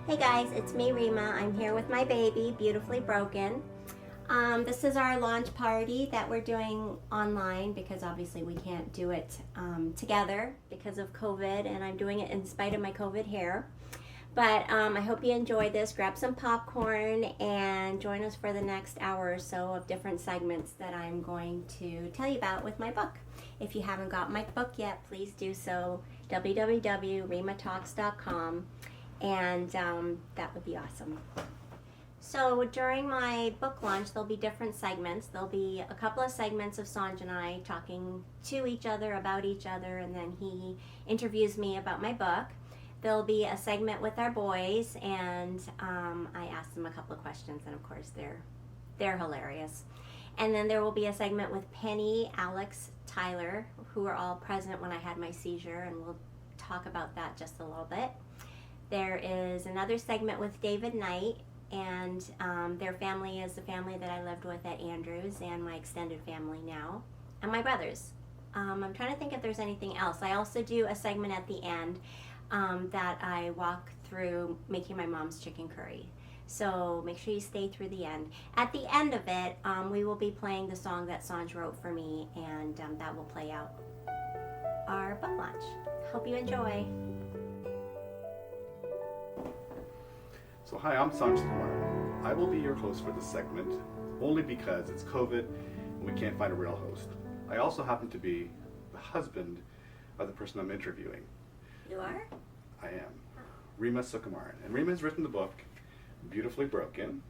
Hey guys, it's me, Reema. I'm here with my baby, Beautifully Broken. This is our launch party that we're doing online because obviously we can't do it together because of COVID, and I'm doing it in spite of my COVID hair. But I hope you enjoy this. Grab some popcorn and join us for the next hour or so of different segments that I'm going to tell you about with my book. If you haven't got my book yet, please do so. www.reematalks.com, and that would be awesome. So during my book launch, there'll be different segments. There'll be a couple of segments of Sanj and I talking to each other, about each other, and then he interviews me about my book. There'll be a segment with our boys, and I ask them a couple of questions, and of course they're hilarious. And then there will be a segment with Penny, Alex, Tyler, who were all present when I had my seizure, and we'll talk about that just a little bit. There is another segment with David Knight, and their family is the family that I lived with at Andrews, and my extended family now, and my brothers. I'm trying to think if there's anything else. I also do a segment at the end that I walk through making my mom's chicken curry. So make sure you stay through the end. At the end of it, we will be playing the song that Sanj wrote for me, and that will play out our book launch. Hope you enjoy. So hi, I'm Sanj Sukumaran. I will be your host for this segment, only because it's COVID and we can't find a real host. I also happen to be the husband of the person I'm interviewing. You are? I am. Reema Sukumaran. And Reema has written the book, Beautifully Broken,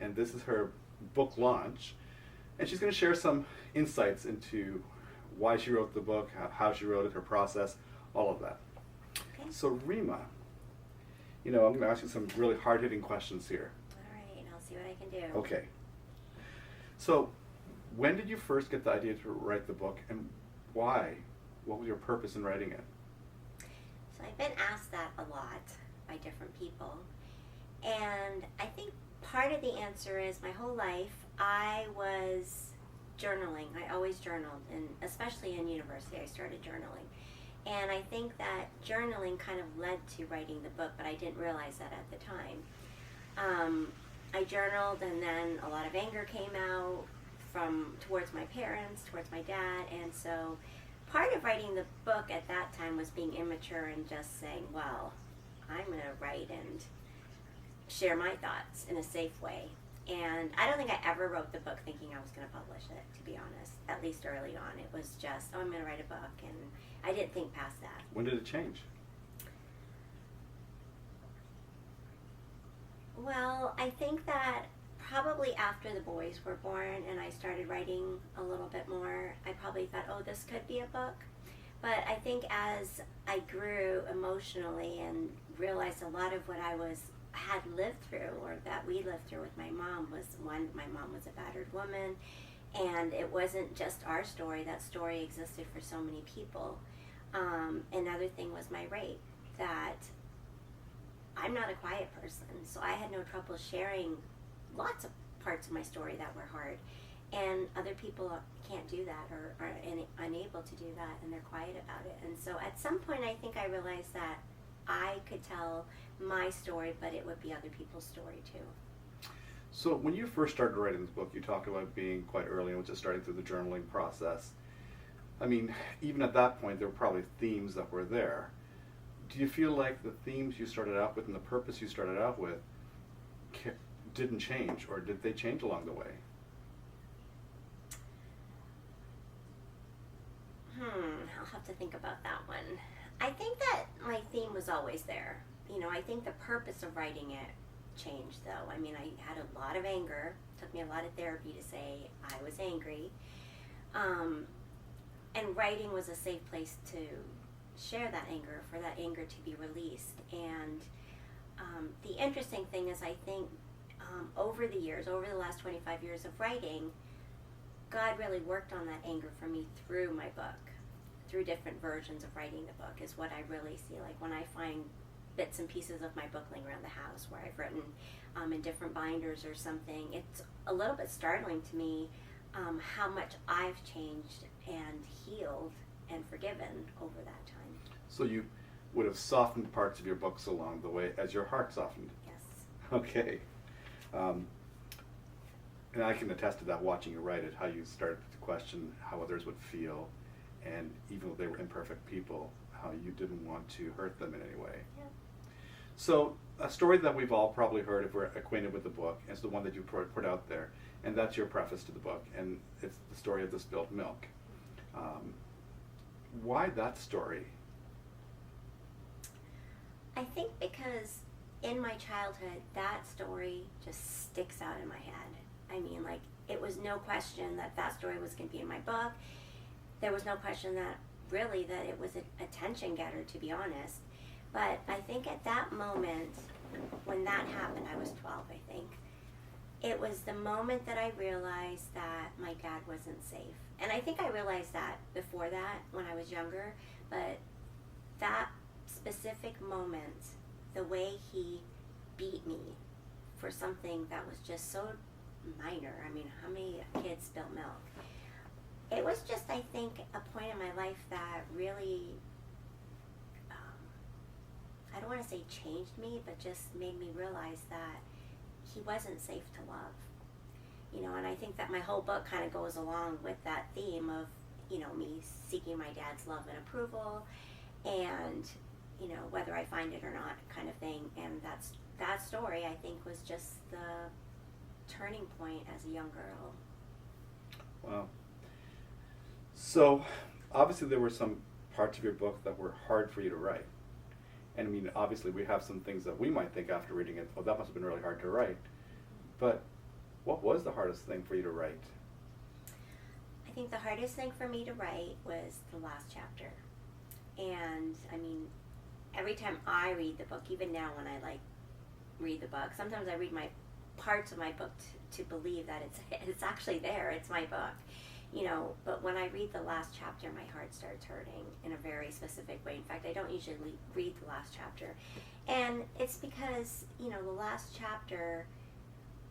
and this is her book launch. And she's going to share some insights into why she wrote the book, how she wrote it, her process, all of that. Okay. So Reema, I'm going to ask you some really hard-hitting questions here. All right, I'll see what I can do. Okay. So, when did you first get the idea to write the book, and why? What was your purpose in writing it? So I've been asked that a lot by different people, and I think part of the answer is my whole life I was journaling. I always journaled, and especially in university I started journaling. And I think that journaling kind of led to writing the book, but I didn't realize that at the time. I journaled, and then a lot of anger came out towards my parents, towards my dad, and so part of writing the book at that time was being immature and just saying, well, I'm going to write and share my thoughts in a safe way. And I don't think I ever wrote the book thinking I was going to publish it, to be honest, at least early on. It was just, I'm going to write a book, and I didn't think past that. When did it change? Well, I think that probably after the boys were born and I started writing a little bit more, I probably thought, oh, this could be a book. But I think as I grew emotionally and realized a lot of what I had lived through, or that we lived through with my mom, was one, my mom was a battered woman, and it wasn't just our story. That story existed for so many people. Another thing was my rape, that I'm not a quiet person, so I had no trouble sharing lots of parts of my story that were hard. And other people can't do that, or are unable to do that, and they're quiet about it. And so at some point I think I realized that I could tell my story, but it would be other people's story too. So when you first started writing this book, you talked about being quite early and just starting through the journaling process. I mean, even at that point, there were probably themes that were there. Do you feel like the themes you started out with and the purpose you started out with didn't change, or did they change along the way? I'll have to think about that one. I think that my theme was always there. I think the purpose of writing it changed, though. I mean, I had a lot of anger. It took me a lot of therapy to say I was angry. And writing was a safe place to share that anger, for that anger to be released. And the interesting thing is, I think over the last 25 years of writing, God really worked on that anger for me through my book, through different versions of writing the book, is what I really see. Like when I find bits and pieces of my book laying around the house where I've written in different binders or something, it's a little bit startling to me how much I've changed and healed and forgiven over that time. So you would have softened parts of your books along the way as your heart softened. Yes. Okay. Um, and I can attest to that watching you write it, how you started to question how others would feel, and even though they were imperfect people, how you didn't want to hurt them in any way. Yeah. So a story that we've all probably heard if we're acquainted with the book is the one that you put out there, and that's your preface to the book, and it's the story of the spilled milk. Why that story? I think because in my childhood, that story just sticks out in my head. I mean, like, it was no question that that story was going to be in my book. There was no question that it was an attention getter, to be honest. But I think at that moment, when that happened, I was 12, I think. It was the moment that I realized that my dad wasn't safe. And I think I realized that before that, when I was younger. But that specific moment, the way he beat me for something that was just so minor. I mean, how many kids spill milk? It was just, I think, a point in my life that really, I don't want to say changed me, but just made me realize that he wasn't safe to love. You know, and I think that my whole book kind of goes along with that theme of, you know, me seeking my dad's love and approval, and, you know, whether I find it or not kind of thing. And that story, I think, was just the turning point as a young girl. Wow. So, obviously there were some parts of your book that were hard for you to write. And I mean, obviously we have some things that we might think after reading it, oh, that must have been really hard to write. But what was the hardest thing for you to write? I think the hardest thing for me to write was the last chapter. And, I mean, every time I read the book, even now when I, like, read the book, sometimes I read my parts of my book to believe that it's actually there, it's my book. You know, but when I read the last chapter, my heart starts hurting in a very specific way. In fact, I don't usually read the last chapter. And it's because, you know, the last chapter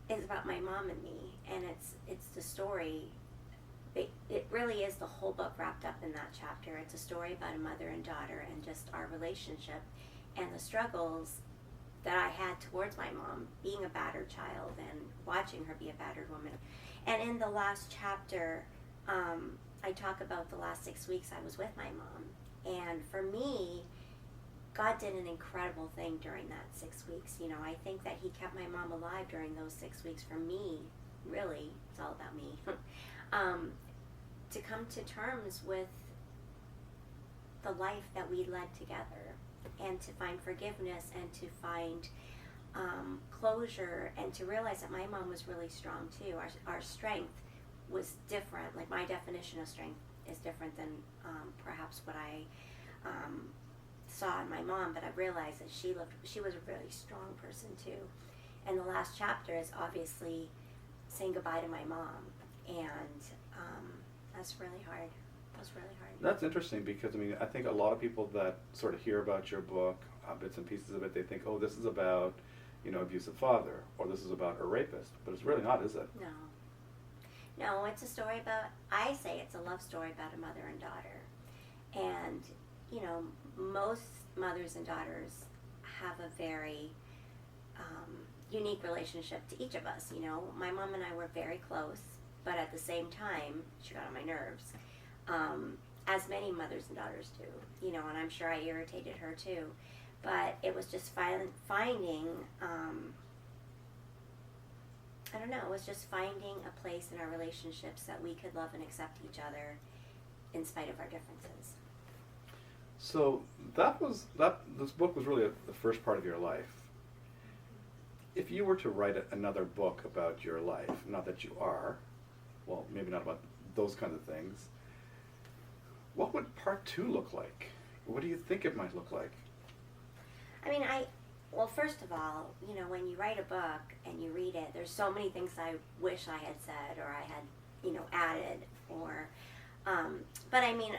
is about my mom and me, and it's the story. It really is the whole book wrapped up in that chapter. It's a story about a mother and daughter and just our relationship and the struggles that I had towards my mom, being a battered child and watching her be a battered woman. And in the last chapter, I talk about the last 6 weeks I was with my mom. And for me, God did an incredible thing during that 6 weeks. You know, I think that he kept my mom alive during those 6 weeks for me. Really, it's all about me. To come to terms with the life that we led together, and to find forgiveness, and to find closure, and to realize that my mom was really strong too. Our strength was different. Like, my definition of strength is different than perhaps what I saw in my mom, but I realized that she was a really strong person too. And the last chapter is obviously saying goodbye to my mom, and that's really hard. It was really hard. That's interesting because, I mean, I think a lot of people that sort of hear about your book, bits and pieces of it, they think, oh, this is about, you know, abusive father, or this is about a rapist, but it's really not, is it? No, it's a story about, I say it's a love story about a mother and daughter. And, you know, most mothers and daughters have a very unique relationship to each of us. You know, my mom and I were very close, but at the same time, she got on my nerves, as many mothers and daughters do, you know, and I'm sure I irritated her too. But it was just finding, I don't know, it was just finding a place in our relationships that we could love and accept each other in spite of our differences. So this book was really the first part of your life. If you were to write another book about your life, not that you are, well, maybe not about those kind of things, what would part 2 look like? What do you think it might look like? I mean, well, first of all, you know, when you write a book and you read it, there's so many things I wish I had said or I had, you know, added, or, but I mean,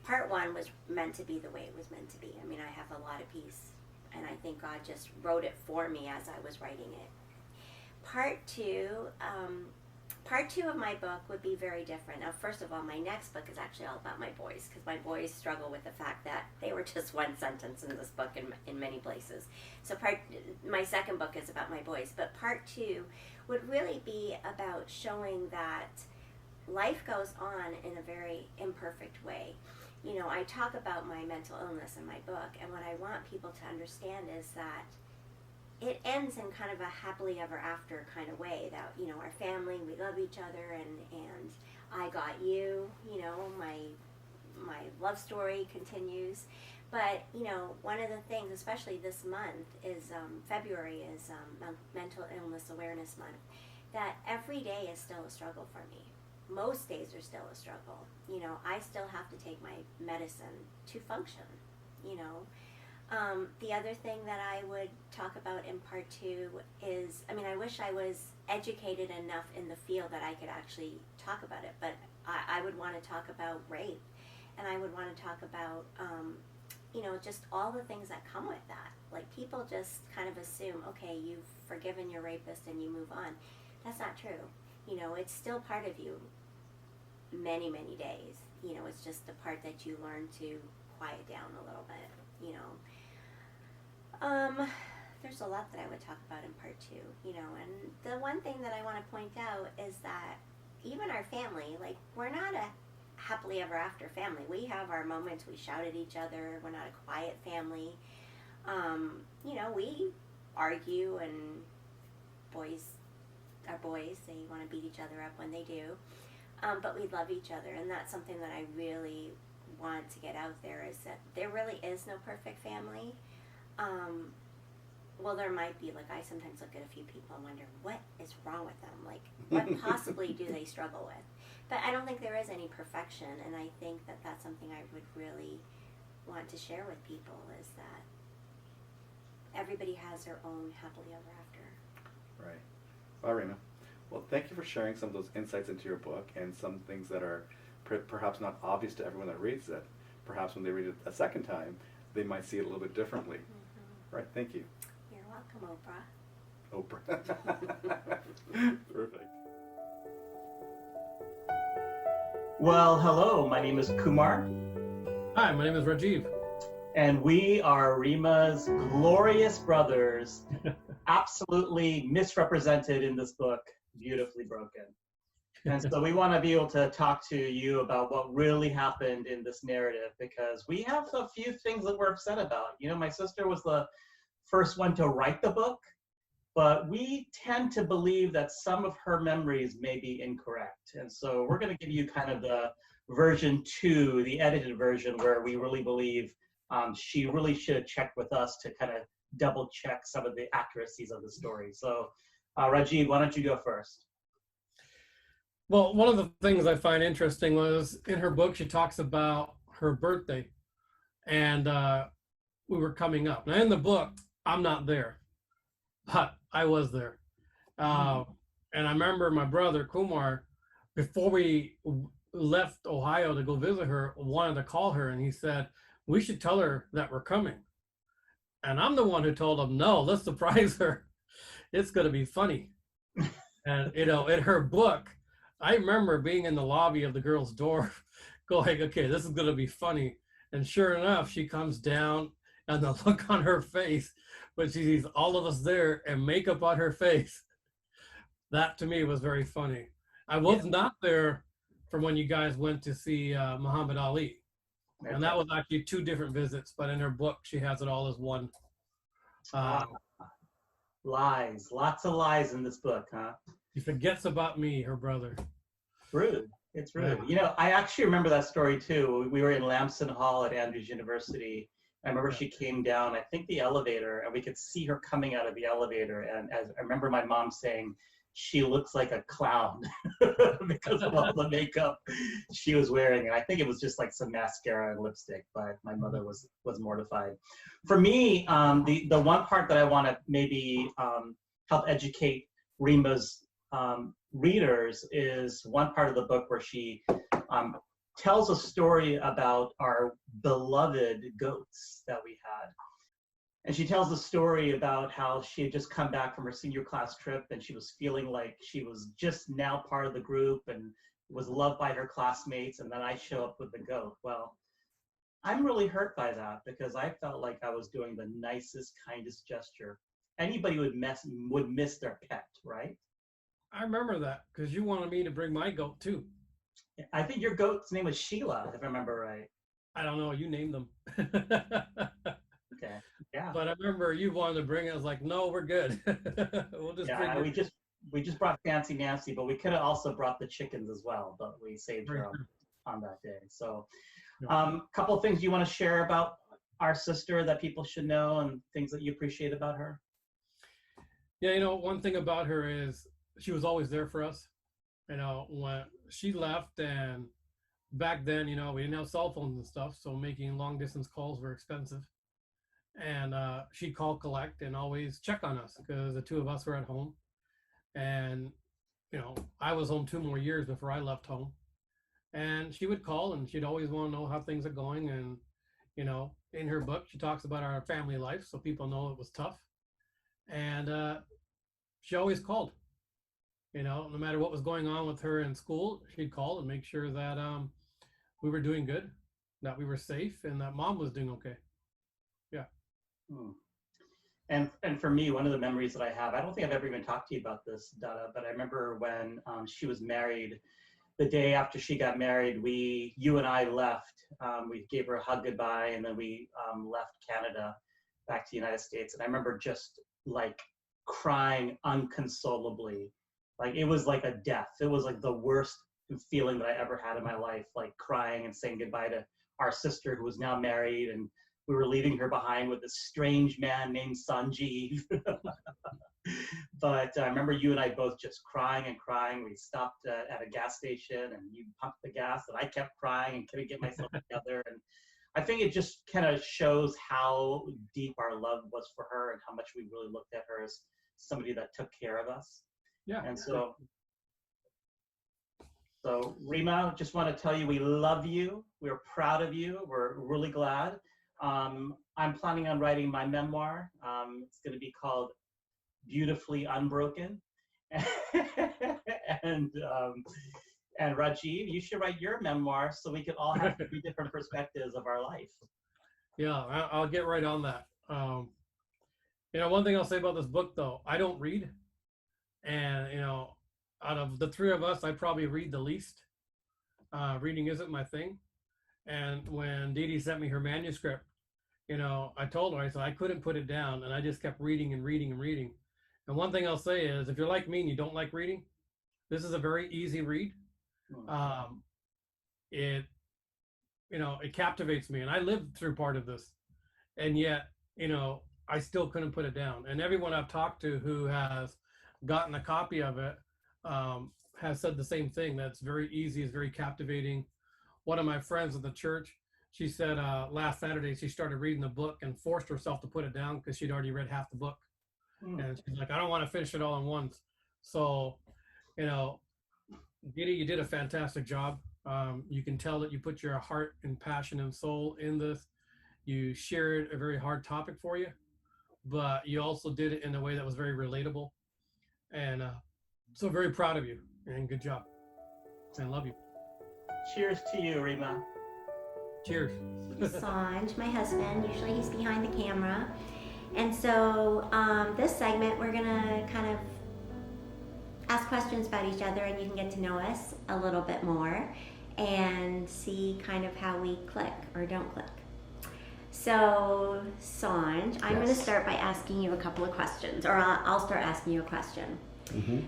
part 1 was meant to be the way it was meant to be. I mean, I have a lot of peace, and I think God just wrote it for me as I was writing it. Part 2, Part 2 of my book would be very different. Now, first of all, my next book is actually all about my boys, because my boys struggle with the fact that they were just one sentence in this book in many places. So my second book is about my boys, but part 2 would really be about showing that life goes on in a very imperfect way. You know, I talk about my mental illness in my book, and what I want people to understand is that it ends in kind of a happily ever after kind of way, that, you know, our family, we love each other, and I got you, you know, my love story continues. But, you know, one of the things, especially this month, is February is Mental Illness Awareness Month, that every day is still a struggle for me. Most days are still a struggle. You know, I still have to take my medicine to function, you know. The other thing that I would talk about in part 2 is, I mean, I wish I was educated enough in the field that I could actually talk about it, but I would want to talk about rape, and I would want to talk about, you know, just all the things that come with that. Like, people just kind of assume, okay, you've forgiven your rapist and you move on. That's not true. You know, it's still part of you many, many days. You know, it's just the part that you learn to quiet down a little bit, you know. There's a lot that I would talk about in part 2, you know, and the one thing that I want to point out is that even our family, like, we're not a happily ever after family. We have our moments, we shout at each other, we're not a quiet family. You know, we argue, and boys are boys, they want to beat each other up when they do, but we love each other, and that's something that I really want to get out there, is that there really is no perfect family. Well, there might be. Like, I sometimes look at a few people and wonder, what is wrong with them? Like, what possibly do they struggle with? But I don't think there is any perfection, and I think that that's something I would really want to share with people, is that everybody has their own happily ever after. Right. Well, Reema, well, thank you for sharing some of those insights into your book, and some things that are perhaps not obvious to everyone that reads it. Perhaps when they read it a second time, they might see it a little bit differently. Mm-hmm. Right, thank you. You're welcome, Oprah. Oprah. Perfect. Well, hello, my name is Kumar. Hi, my name is Rajiv. And we are Reema's glorious brothers, absolutely misrepresented in this book, beautifully broken. And so we want to be able to talk to you about what really happened in this narrative, because we have a few things that we're upset about. You know, my sister was the first one to write the book, but we tend to believe that some of her memories may be incorrect. And so we're going to give you kind of the version 2, the edited version, where we really believe she really should have checked with us to kind of double check some of the accuracies of the story. So Rajiv, why don't you go first? Well, one of the things I find interesting was in her book, she talks about her birthday, and we were coming up. Now, in the book, I'm not there, but I was there. And I remember my brother, Kumar, before we left Ohio to go visit her, wanted to call her, and he said, we should tell her that we're coming. And I'm the one who told him, no, let's surprise her. It's going to be funny. And, you know, in her book, I remember being in the lobby of the girl's door going, okay, this is going to be funny. And sure enough, she comes down, and the look on her face when she sees all of us there and makeup on her face, that to me was very funny. I was not there from when you guys went to see Muhammad Ali. And that was actually 2 different visits, but in her book, she has it all as one. Lies, lots of lies in this book, huh? She forgets about me, her brother. Rude. It's rude. Yeah. You know, I actually remember that story too. We were in Lamson Hall at Andrews University. I remember she came down, I think the elevator, and we could see her coming out of the elevator. And as I remember my mom saying, she looks like a clown because of all the makeup she was wearing. And I think it was just like some mascara and lipstick, but my mother was mortified. For me, the one part that I want to maybe help educate Reema's readers is one part of the book where she tells a story about our beloved goats that we had. And she tells the story about how she had just come back from her senior class trip and she was feeling like she was just now part of the group and was loved by her classmates. And then I show up with the goat. Well, I'm really hurt by that because I felt like I was doing the nicest, kindest gesture. Anybody would miss their pet, right? I remember that because you wanted me to bring my goat too. I think your goat's name was Sheila, if I remember right. I don't know. You named them. Okay. Yeah. But I remember you wanted to bring it. I was like, no, we're good. We'll just bring we just brought Fancy Nancy, but we could have also brought the chickens as well, but we saved her on that day. So couple of things you want to share about our sister that people should know and things that you appreciate about her? Yeah, one thing about her is she was always there for us. When she left, and back then, we didn't have cell phones and stuff, so making long distance calls were expensive. And she'd call, collect, and always check on us because the two of us were at home. And, I was home 2 more years before I left home. And she would call and she'd always want to know how things are going. And, in her book, she talks about our family life so people know it was tough. And she always called, no matter what was going on with her in school, she'd call and make sure that we were doing good, that we were safe, and that mom was doing okay. Yeah. And for me, one of the memories that I have, I don't think I've ever even talked to you about this, Dada, but I remember when she was married, the day after she got married, you and I left. We gave her a hug goodbye, and then we left Canada back to the United States. And I remember just like crying unconsolably. Like it was like a death. It was like the worst feeling that I ever had in my life, like crying and saying goodbye to our sister who was now married, and we were leaving her behind with this strange man named Sanjeev. But I remember you and I both just crying and crying. We stopped at a gas station and you pumped the gas and I kept crying and couldn't get myself together. And I think it just kind of shows how deep our love was for her and how much we really looked at her as somebody that took care of us. Yeah. And so Reema, just want to tell you we love you. We're proud of you. We're really glad. I'm planning on writing my memoir. It's going to be called Beautifully Unbroken. And Rajiv, you should write your memoir so we can all have 3 different perspectives of our life. Yeah, I'll get right on that. One thing I'll say about this book, though, I don't read. And, out of the 3 of us, I probably read the least. Reading isn't my thing. And when Dee Dee sent me her manuscript, I told her, I said, I couldn't put it down. And I just kept reading and reading and reading. And one thing I'll say is, if you're like me and you don't like reading, this is a very easy read. It captivates me. And I lived through part of this. And yet, I still couldn't put it down. And everyone I've talked to who has gotten a copy of it has said the same thing. That's very easy. It's very captivating. One of my friends at the church, she said last Saturday she started reading the book and forced herself to put it down because she'd already read half the book. And she's like, I don't want to finish it all at once. So, Dee Dee, you did a fantastic job. You can tell that you put your heart and passion and soul in this. You shared a very hard topic for you, but you also did it in a way that was very relatable. And so very proud of you and good job. And love you. Cheers to you, Reema. Cheers. Sanj, my husband, usually he's behind the camera. And so this segment, we're gonna kind of ask questions about each other and you can get to know us a little bit more and see kind of how we click or don't click. So Sanj, I'm gonna start by asking you a couple of questions, or I'll start asking you a question.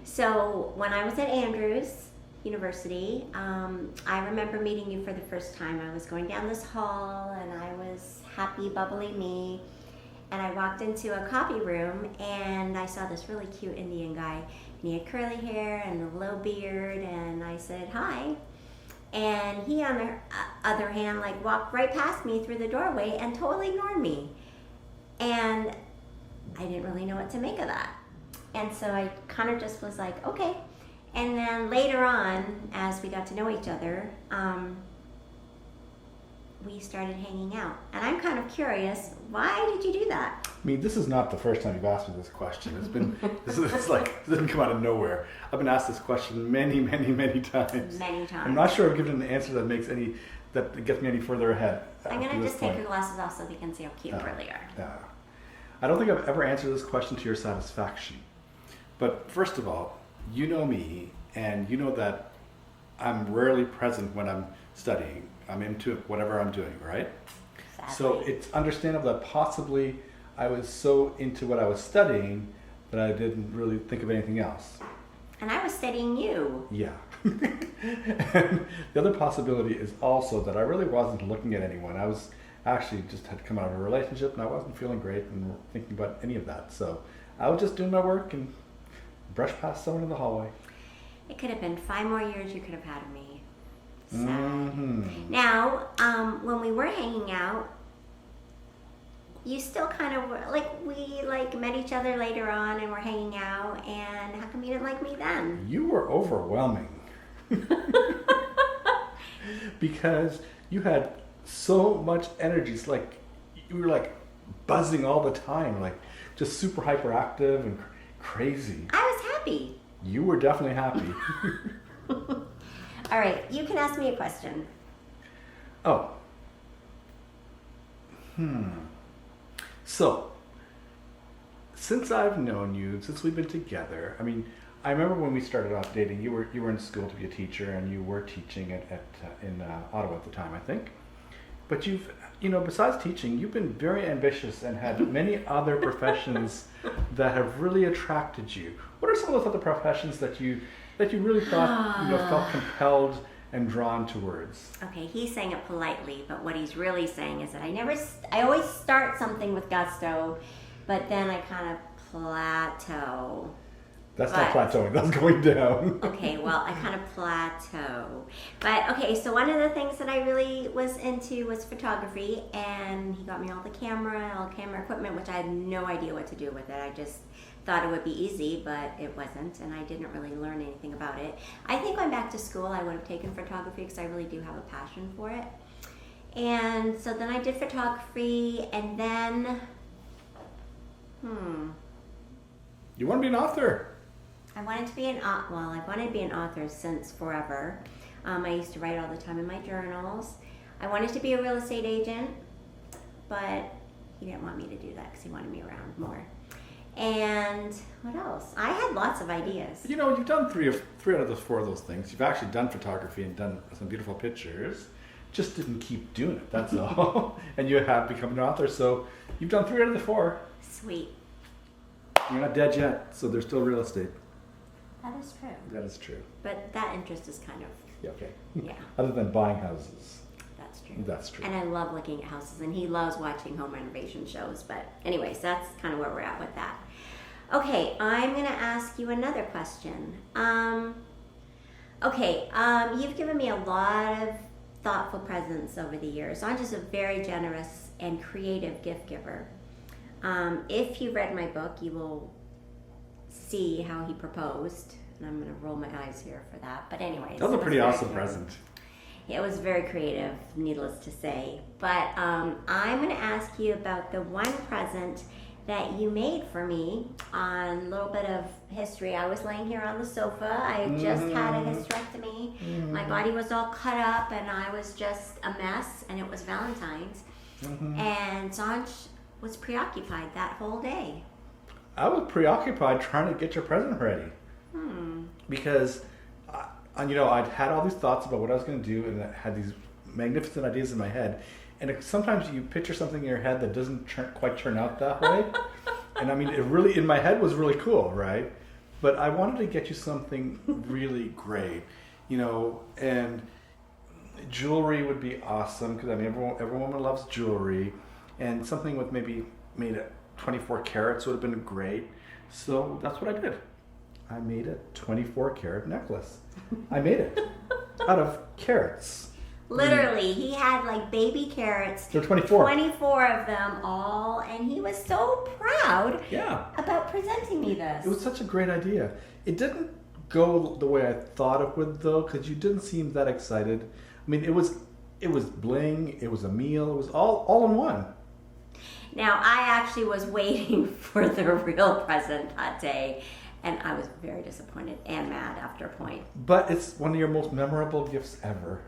So when I was at Andrews University, I remember meeting you for the first time. I was going down this hall and I was happy, bubbly me. And I walked into a copy room and I saw this really cute Indian guy. And he had curly hair and a low beard, and I said, hi. And he, on the other hand, walked right past me through the doorway and totally ignored me. And I didn't really know what to make of that. And so I kind of just was like, okay. And then later on, as we got to know each other, we started hanging out. And I'm kind of curious, why did you do that? I mean, this is not the first time you've asked me this question. It's been, it's like, it didn't come out of nowhere. I've been asked this question many, many, many times. Many times. I'm not sure I've given an answer that gets me any further ahead. I'm going to just take your glasses off so they can see how cute Yeah. really are. Yeah. I don't think I've ever answered this question to your satisfaction. But first of all, you know me, and you know that I'm rarely present when I'm studying. I'm into whatever I'm doing, right? So Sadly. it's understandable that possibly I was so into what I was studying that I didn't really think of anything else. And I was studying you. Yeah. And the other possibility is also that I really wasn't looking at anyone. I was actually just had come out of a relationship and I wasn't feeling great and thinking about any of that. So I was just doing my work and brushed past someone in the hallway. It could have been 5 more years you could have had of me. Sad. Mm-hmm. Now, when we were hanging out, you still kind of were, we met each other later on and we're hanging out, and how come you didn't like me then? You were overwhelming. Because you had so much energy. It's like you were like buzzing all the time, like just super hyperactive and crazy. I was happy. You were definitely happy. All right, you can ask me a question. Oh. So, since I've known you, since we've been together, I mean, I remember when we started off dating, you were in school to be a teacher, and you were teaching in Ottawa at the time, I think. But besides teaching, you've been very ambitious and had many other professions that have really attracted you. What are some of those other professions that you really thought felt compelled and drawn towards? Okay, he's saying it politely, but what he's really saying is that I always start something with gusto, but then I kind of plateau. That's not plateauing, that's going down. Okay, well, I kind of plateau. But okay, so one of the things that I really was into was photography, and he got me all the camera equipment, which I had no idea what to do with it. I just thought it would be easy, but it wasn't, and I didn't really learn anything about it. I think going back to school, I would have taken photography because I really do have a passion for it. And so then I did photography, and then, You want to be an author? I wanted to be I've wanted to be an author since forever. I used to write all the time in my journals. I wanted to be a real estate agent, but he didn't want me to do that because he wanted me around more. And what else? I had lots of ideas. You've done three out of those 4 of those things. You've actually done photography and done some beautiful pictures. Just didn't keep doing it, that's all. And you have become an author, so you've done 3 out of the 4. Sweet. You're not dead yet, so there's still real estate. That is true. That is true. But that interest is kind of, Yeah, okay. yeah, Other than buying houses. that's true. That's true. And I love looking at houses, and he loves watching home renovation shows. But anyways, that's kind of where we're at with that. Okay, I'm going to ask you another question. You've given me a lot of thoughtful presents over the years. I'm just a very generous and creative gift giver. If you read my book, you will see how he proposed, and I'm going to roll my eyes here for that. But anyways, That was a pretty very awesome creative. present. It was very creative, needless to say. But I'm going to ask you about the one present that you made for me on a little bit of history. I was laying here on the sofa. I had just had a hysterectomy. My body was all cut up, and I was just a mess, and it was Valentine's. And Sanj was preoccupied that whole day. I was preoccupied trying to get your present ready. Because, I'd had all these thoughts about what I was going to do, and I had these magnificent ideas in my head. And sometimes you picture something in your head that doesn't quite turn out that way. And I mean, it really, in my head, was really cool, right? But I wanted to get you something really great, and jewelry would be awesome, because I mean, every woman loves jewelry. And something with maybe made at 24 carats would have been great. So that's what I did. I made a 24 carat necklace. I made it out of carats. Literally, he had like baby carrots. They're 24. 24 of them all, and he was so proud Yeah. about presenting me this. It was such a great idea. It didn't go the way I thought it would, though, because you didn't seem that excited. I mean, it was bling, it was a meal, it was all in one. Now, I actually was waiting for the real present that day, and I was very disappointed and mad after a point. But it's one of your most memorable gifts ever.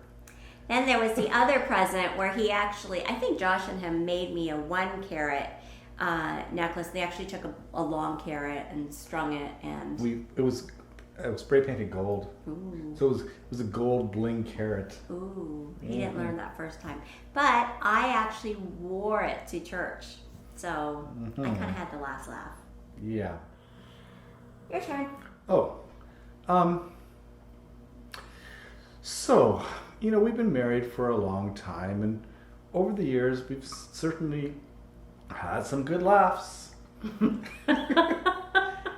Then there was the other present where he actually, I think Josh and him made me a 1 carat necklace. They actually took a long carat and strung it, and It was spray painted gold. ooh, So it was a gold bling carrot. ooh, he didn't learn that first time. But I actually wore it to church, so I kind of had the last laugh. Yeah. Your turn. Oh. So, we've been married for a long time, and over the years, we've certainly had some good laughs.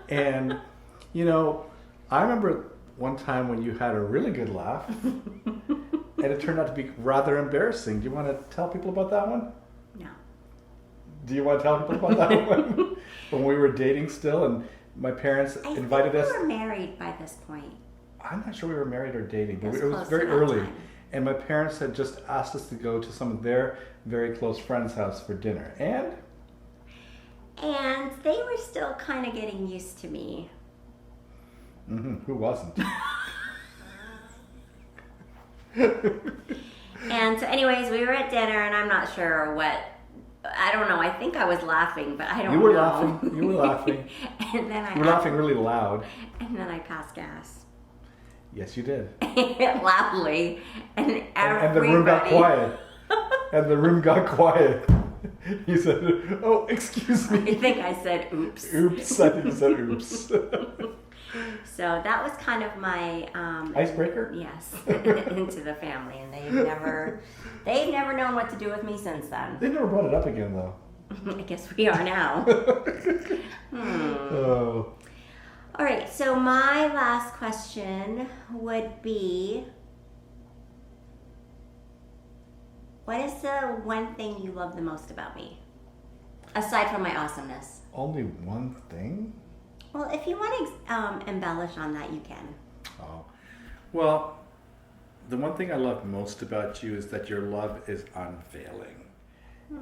And, I remember one time when you had a really good laugh, and it turned out to be rather embarrassing. Do you want to tell people about that one? No. Do you want to tell people about that one? When we were dating still, and my parents invited us. We were married by this point. I'm not sure we were married or dating, but It it was was close very to that early. time. And my parents had just asked us to go to some of their very close friends' house for dinner. And And they were still kind of getting used to me. who wasn't? And so anyways, we were at dinner, and I'm not sure what, I don't know, I think I was laughing, but I don't know. You were laughing. You were laughing. And then You were laughing really loud. And then I passed gas. Yes, you did. Loudly. And And the room got quiet. And the room got quiet. You said, "Oh, excuse I me." think I said oops. Oops. I think you said oops. So that was kind of my Icebreaker? yes, into the family, and they've never known what to do with me since then. They never brought it up again, though. I guess we are now. Oh. All right, so my last question would be, what is the one thing you love the most about me? Aside from my awesomeness. Only one thing? Well, if you want to embellish on that, you can. Oh. Well, the one thing I love most about you is that your love is unfailing.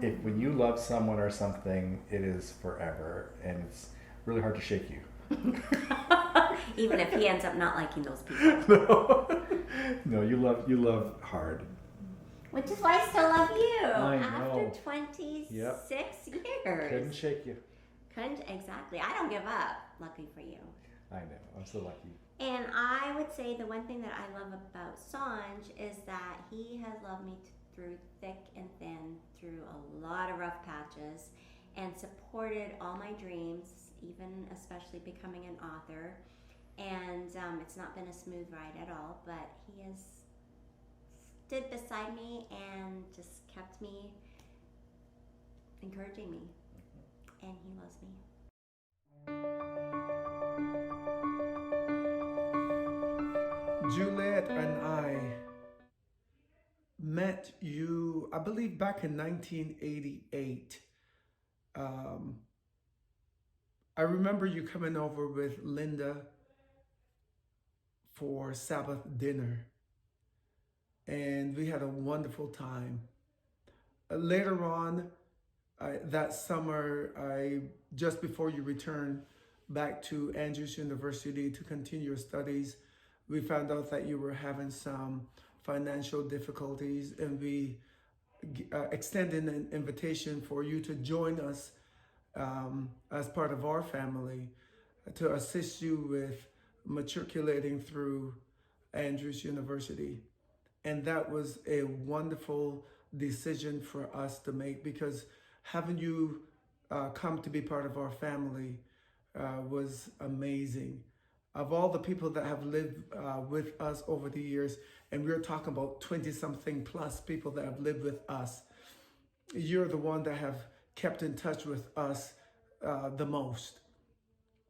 If when you love someone or something, it is forever, and it's really hard to shake you. Even if he ends up not liking those people. No, you love hard. Which is why I still love you. I know. After 26 Yep. years. Couldn't shake you. Exactly. I don't give up. Lucky for you. I know. I'm so lucky. And I would say the one thing that I love about Sanj is that he has loved me through thick and thin, through a lot of rough patches, and supported all my dreams, even especially becoming an author. And it's not been a smooth ride at all, but he has stood beside me and just kept me encouraging me. And he loves me. Juliet and I met you, I believe, back in 1988. I remember you coming over with Linda for Sabbath dinner, and we had a wonderful time. Later on, that summer, just before you returned back to Andrews University to continue your studies, we found out that you were having some financial difficulties, and we extended an invitation for you to join us as part of our family to assist you with matriculating through Andrews University. And that was a wonderful decision for us to make, because having you come to be part of our family was amazing. Of all the people that have lived with us over the years, and we're talking about 20-something plus people that have lived with us, you're the one that have kept in touch with us the most.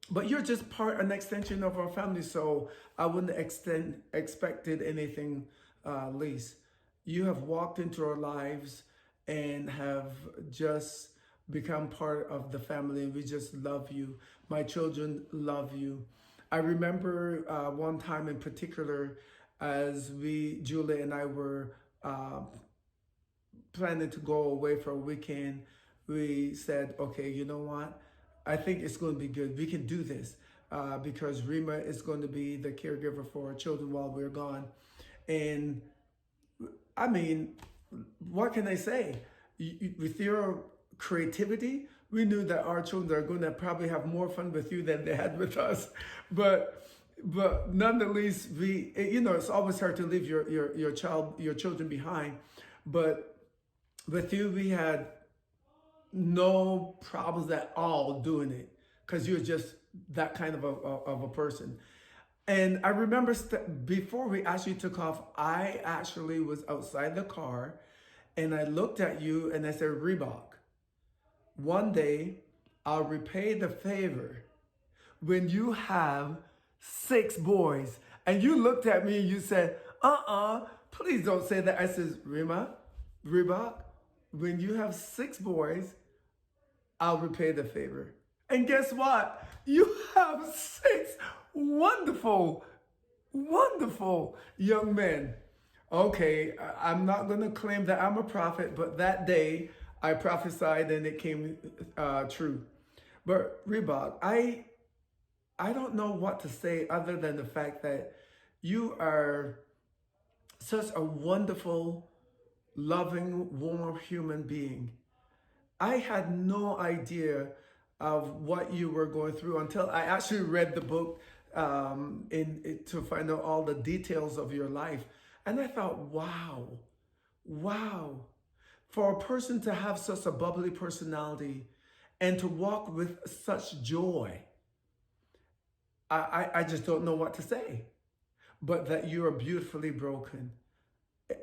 But you're just an extension of our family, so I wouldn't expected anything least. You have walked into our lives and have just become part of the family, and we just love you. My children love you. I remember one time in particular, as Julie and I were planning to go away for a weekend, we said, okay, you know what? I think it's going to be good. We can do this because Reema is going to be the caregiver for our children while we're gone. And I mean, what can I say? With your creativity, we knew that our children are going to probably have more fun with you than they had with us. But nonetheless, it's always hard to leave your children behind. But with you, we had no problems at all doing it because you're just that kind of a person. And I remember before we actually took off, I actually was outside the car and I looked at you and I said, Reebok, one day I'll repay the favor when you have 6 boys. And you looked at me and you said, please don't say that. I says, Reebok, when you have 6 boys, I'll repay the favor. And guess what? You have 6 wonderful, wonderful young men. Okay, I'm not going to claim that I'm a prophet, but that day I prophesied and it came true. But Reebok, I don't know what to say other than the fact that you are such a wonderful, loving, warm human being. I had no idea of what you were going through until I actually read the book to find out all the details of your life. And I thought, wow, for a person to have such a bubbly personality and to walk with such joy, I just don't know what to say, but that you are beautifully broken.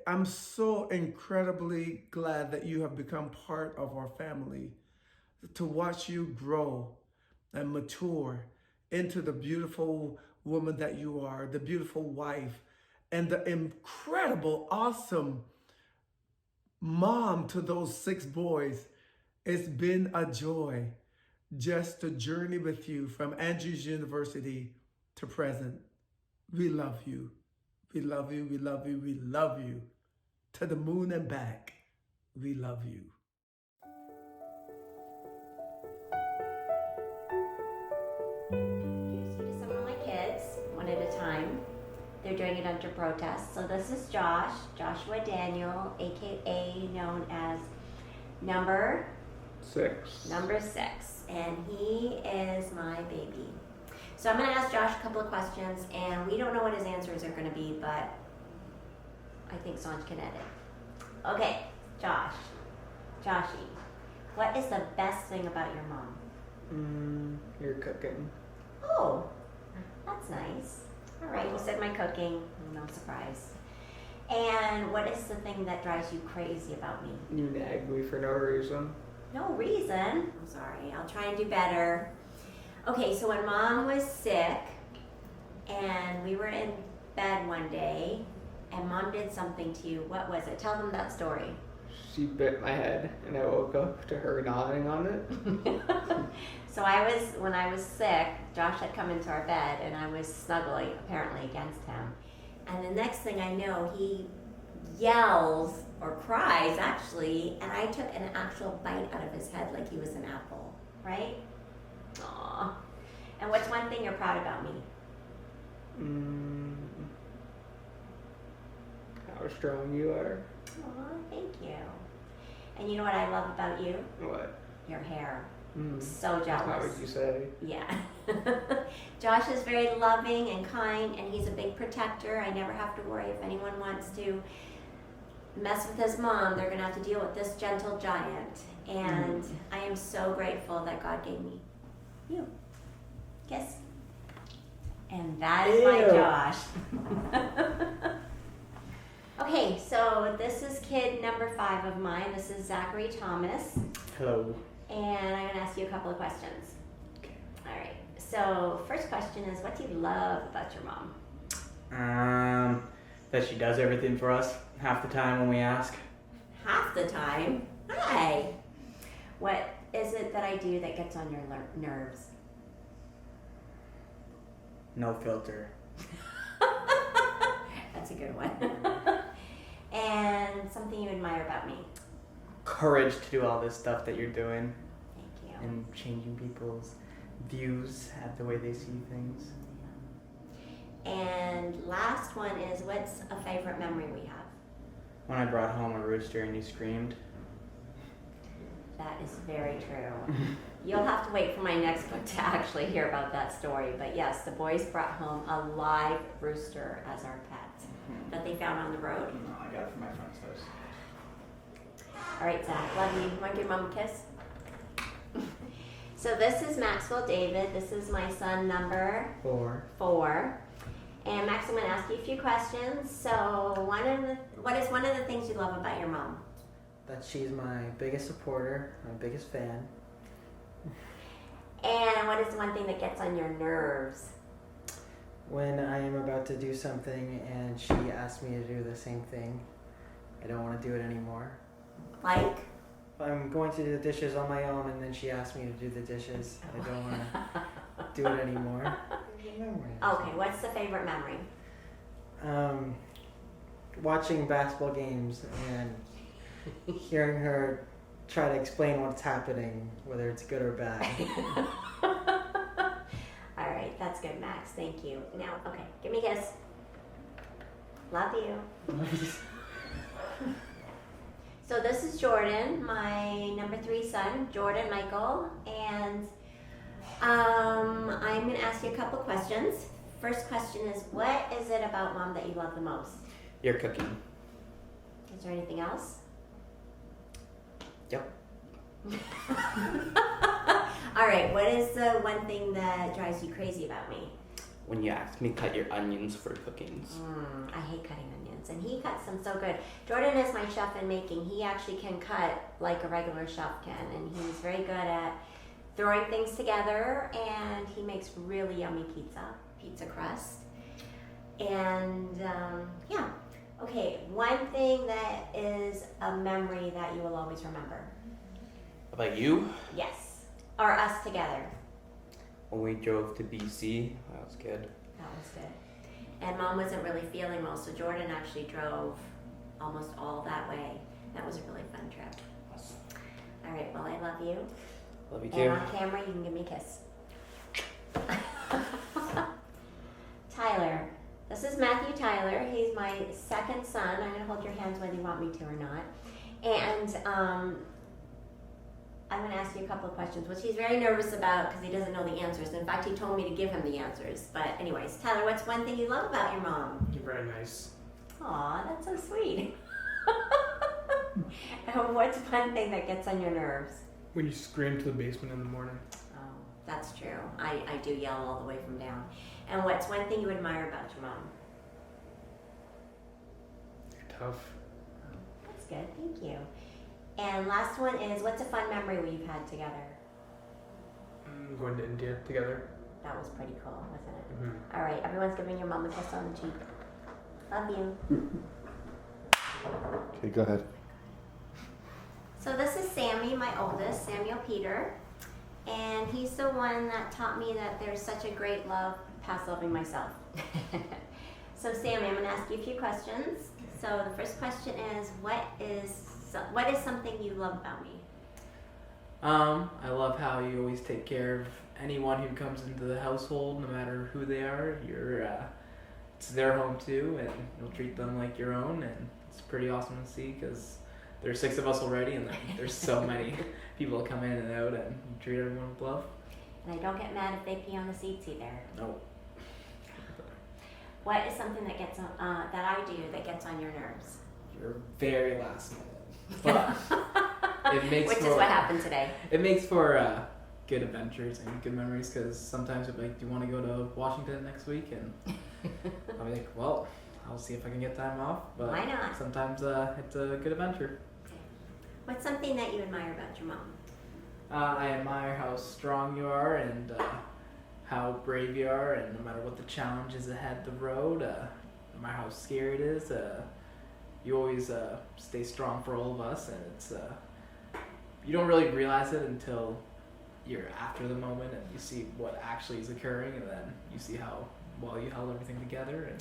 I'm so incredibly glad that you have become part of our family, to watch you grow and mature into the beautiful woman that you are, the beautiful wife, and the incredible, awesome mom to those 6 boys. It's been a joy just to journey with you from Andrews University to present. We love you. We love you, we love you, we love you. To the moon and back, we love you. Introduce you to some of my kids, one at a time. They're doing it under protest. So this is Joshua Daniel, aka known as number 6. Number 6, and he is my baby. So I'm going to ask Josh a couple of questions, and we don't know what his answers are going to be, but I think Sanj can edit. Okay, Joshy, what is the best thing about your mom? Your cooking. Oh, that's nice. All right, you said my cooking. No surprise. And what is the thing that drives you crazy about me? You nag me for no reason. No reason. I'm sorry. I'll try and do better. Okay, so when Mom was sick and we were in bed one day and Mom did something to you, what was it? Tell them that story. She bit my head and I woke up to her nodding on it. So when I was sick, Josh had come into our bed and I was snuggling apparently against him. And the next thing I know, he yells or cries actually, and I took an actual bite out of his head like he was an apple, right? Aww. And what's one thing you're proud about me? How strong you are. Aw, thank you. And you know what I love about you? What? Your hair. I'm so jealous. How would you say? Yeah. Josh is very loving and kind, and he's a big protector. I never have to worry if anyone wants to mess with his mom. They're going to have to deal with this gentle giant. And I am so grateful that God gave me you. Kiss. And that is my Josh. Okay, so this is kid number 5 of mine. This is Zachary Thomas. Hello. And I'm going to ask you a couple of questions. All right. So first question is, what do you love about your mom? That she does everything for us half the time when we ask. Half the time? Hi. What is it that I do that gets on your nerves? No filter. That's a good one. And something you admire about me? courage to do all this stuff that you're doing Thank you. and changing people's views at the way they see things. And last one is, what's a favorite memory we have? When I brought home a rooster and you screamed. That is very true. You'll have to wait for my next book to actually hear about that story. But yes, the boys brought home a live rooster as our pet that they found on the road. No, I got it from my friend's house. All right, Zach, love you. Want to give Mom a kiss? So this is Maxwell David. This is my son number 4. And Max, I'm going to ask you a few questions. So what is one of the things you love about your mom? That she's my biggest supporter, my biggest fan. And what is one thing that gets on your nerves? When I am about to do something and she asks me to do the same thing, I don't want to do it anymore. Like? I'm going to do the dishes on my own and then she asks me to do the dishes. I don't want to do it anymore. Okay, what's the favorite memory? Watching basketball games and hearing her try to explain what's happening, whether it's good or bad. All right, that's good, Max. Thank you. Now, okay, give me a kiss. Love you. So this is Jordan, my number 3 son, Jordan Michael, and I'm going to ask you a couple questions. First question is, what is it about Mom that you love the most? Your cooking. Is there anything else? Yep. All right, what is the one thing that drives you crazy about me? When you ask me to cut your onions for cookings. I hate cutting onions, and he cuts them so good. Jordan is my chef in making. He actually can cut like a regular chef can, and he's very good at throwing things together, and he makes really yummy pizza crust. And yeah, okay, one thing that is a memory that you will always remember. About you? Yes, or us together. When we drove to BC, that was good. That was good. And Mom wasn't really feeling well, so Jordan actually drove almost all that way. That was a really fun trip. Awesome. All right, well, I love you. Love you And too. on camera, you can give me a kiss. Tyler. This is Matthew Tyler. He's my second son. I'm going to hold your hands whether you want me to or not. And I'm going to ask you a couple of questions, which he's very nervous about because he doesn't know the answers. In fact, he told me to give him the answers. But anyways, Tyler, what's one thing you love about your mom? You're very nice. Aw, that's so sweet. And what's one thing that gets on your nerves? When you scream to the basement in the morning. Oh, that's true. I do yell all the way from down. And what's one thing you admire about your mom? You're tough. That's good, thank you. And last one is, what's a fun memory we've had together? Going to India together. That was pretty cool, wasn't it? Mm-hmm. All right, everyone's giving your mom a kiss on the cheek. Love you. Okay, go ahead. So this is Sammy, my oldest, Samuel Peter. And he's the one that taught me that there's such a great love past loving myself. So Sammy, I'm going to ask you a few questions. So the first question is, what is something you love about me? I love how you always take care of anyone who comes into the household, no matter who they are. It's their home too, and you'll treat them like your own, and it's pretty awesome to see because there's 6 of us already, and there's so many people that come in and out, and you treat everyone with love. And I don't get mad if they pee on the seats either. No. What is something that gets that I do that gets on your nerves? You're very last minute. But it makes Which for, is what happened today. It makes for good adventures and good memories because sometimes you're like, do you want to go to Washington next week? And I'll be like, well, I'll see if I can get time off. But Why not? Sometimes it's a good adventure. What's something that you admire about your mom? I admire how strong you are and how brave you are, and no matter what the challenges ahead the road, no matter how scary it is, you always stay strong for all of us, and it's you don't really realize it until you're after the moment and you see what actually is occurring, and then you see how well you held everything together, and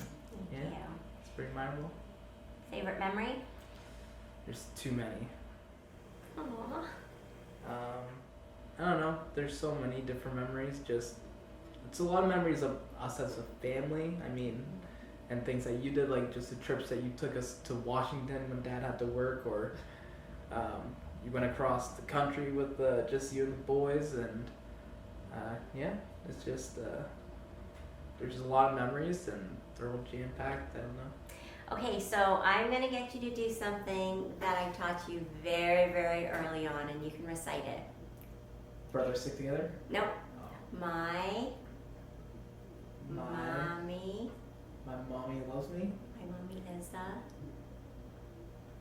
Thank you. it's pretty admirable. Favorite memory? There's too many. Aww. I don't know. There's so many different memories. Just it's a lot of memories of us as a family. I mean, and things that you did, like just the trips that you took us to Washington when Dad had to work, or you went across the country with just you and the boys, and yeah, it's just there's just a lot of memories, and they're all jam packed. I don't know. Okay, so I'm going to get you to do something that I taught you very, very early on, and you can recite it. Brothers stick together. Nope. Oh. My My mommy mommy loves me. My mommy is the...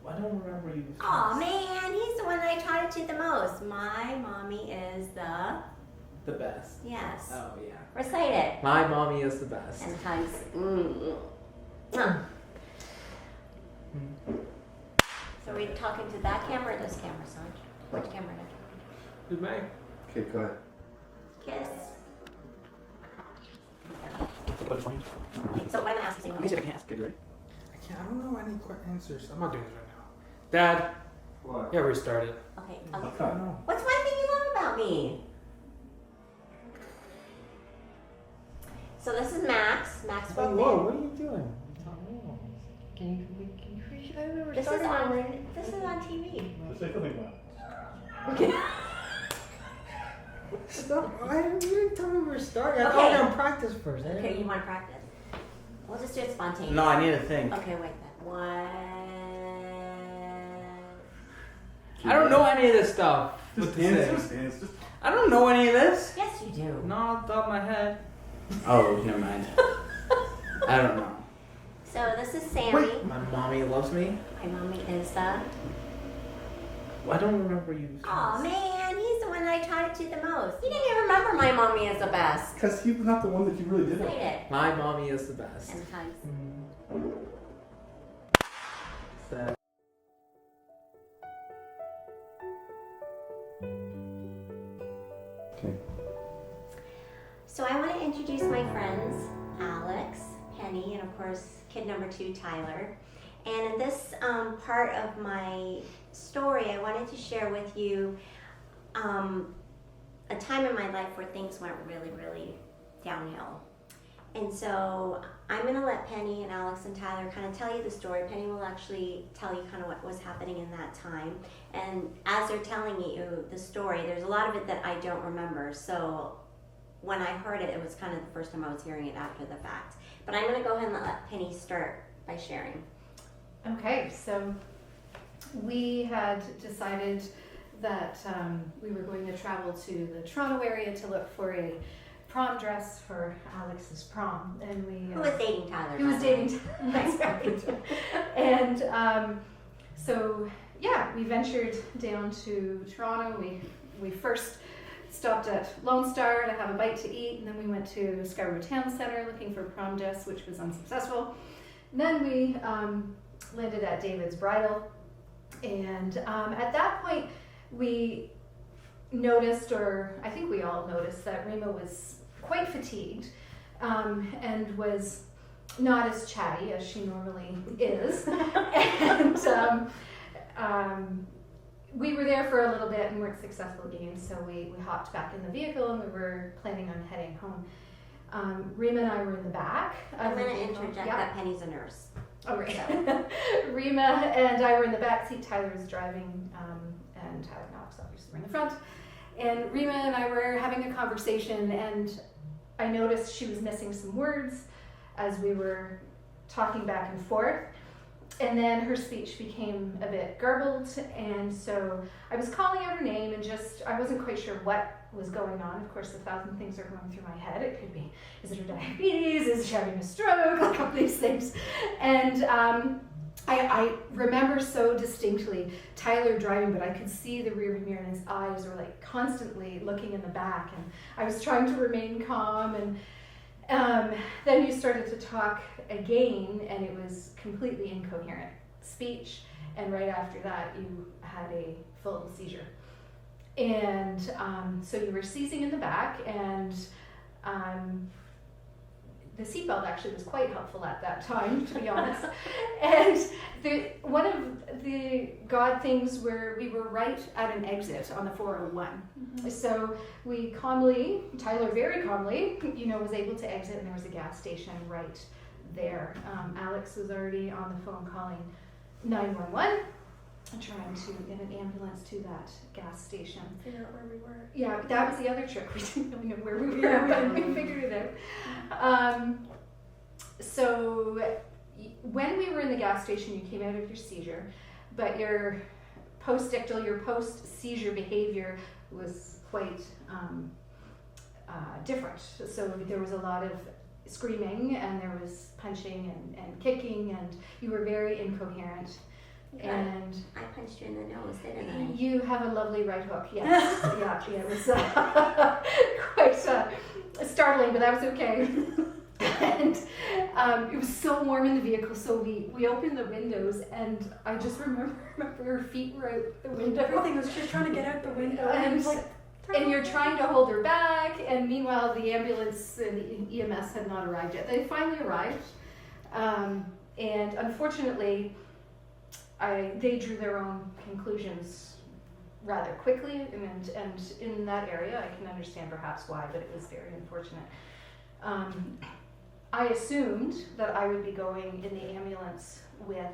I don't remember you. Oh man, he's the one that I taught it to the most. My mommy is The best. Yes. Oh yeah. Recite it. My mommy is the best. 10 times. So are we talking to that camera or this camera, Sanj? Which camera are you Good night. Okay, go ahead. talking to? Kiss. So what I'm gonna ask you. Let me see if I can ask. Okay, ready? I don't know any answers. I'm not doing this right now. Dad. What? Yeah, restart it. Okay. I don't know. What's one thing you love about me? So this is Max. Max Whoa, wrote whoa, in. what are you doing? Can you This is on TV. say something about Okay. it? You didn't tell me we were starting. I Okay. thought we were on practice first. Okay, you want to practice? We'll just do it spontaneous. No, I need to think. Okay, wait then. One. I don't know any of this stuff. What to say. I don't know any of this. Yes, you do. Not off the top of my head. Oh, never mind. I don't know. So this is Sammy. My mommy loves me. My mommy is the. I don't remember you. Oh man, he's the one that I taught it to the most. You didn't even remember my mommy is the best. Because he was not the one that you really did Say it. it. My mommy is the best. 10 times. So, Okay. So I want to introduce my friends, Alex, Penny, and of course, kid number 2, Tyler. And in this part of my story, I wanted to share with you a time in my life where things went really, really downhill. And so I'm going to let Penny and Alex and Tyler kind of tell you the story. Penny will actually tell you kind of what was happening in that time. And as they're telling you the story, there's a lot of it that I don't remember. So when I heard it, it was kind of the first time I was hearing it after the fact. But I'm going to go ahead and let Penny start by sharing. Okay, so we had decided that we were going to travel to the Toronto area to look for a prom dress for Alex's prom, and we Who was dating Tyler? he was dating that's right. And so yeah, we ventured down to Toronto. We first stopped at Lone Star to have a bite to eat, and then we went to Scarborough Town Centre looking for prom dress, which was unsuccessful. And then we landed at David's Bridal, and at that point we noticed, or I think we all noticed, that Reema was quite fatigued and was not as chatty as she normally is. And we were there for a little bit and weren't successful again, so we hopped back in the vehicle and we were planning on heading home. Reema and I were in the back. I'm going to interject that Penny's a nurse. Oh, right. Reema and I were in the back seat. Tyler was driving, and Tyler and Alex obviously were in the front. And Reema and I were having a conversation, and I noticed she was missing some words as we were talking back and forth. And then her speech became a bit garbled, and so I was calling out her name and I wasn't quite sure what was going on. Of course, 1,000 things are going through my head. It could be, is it her diabetes? Is she having a stroke? Like all these things. And I remember so distinctly Tyler driving, but I could see the rearview mirror and his eyes were like constantly looking in the back, and I was trying to remain calm. And then you started to talk again, and it was completely incoherent speech, and right after that you had a full seizure. And so you were seizing in the back, and the seatbelt actually was quite helpful at that time, to be honest. And one of the God things were we were right at an exit on the 401. Mm-hmm. So we calmly, Tyler very calmly, was able to exit, and there was a gas station right there. Alex was already on the phone calling 911. Trying to get an ambulance to that gas station. Figure out where we were. Yeah, that was the other trick. We didn't really know where we were, but we figured it out. So when we were in the gas station, you came out of your seizure, but your post-ictal, your post-seizure behavior was quite different. So there was a lot of screaming, and there was punching and kicking, and you were very incoherent. And I punched you in the nose, didn't I? You have a lovely right hook, yes. Yeah, it was quite startling, but that was okay. And it was so warm in the vehicle, so we opened the windows, and I just remember her feet were out the window. Everything was just trying to get out the window, and you're trying to hold her back, and meanwhile the ambulance and the EMS had not arrived yet. They finally arrived, and unfortunately, they drew their own conclusions rather quickly, and in that area I can understand perhaps why, but it was very unfortunate. I assumed that I would be going in the ambulance with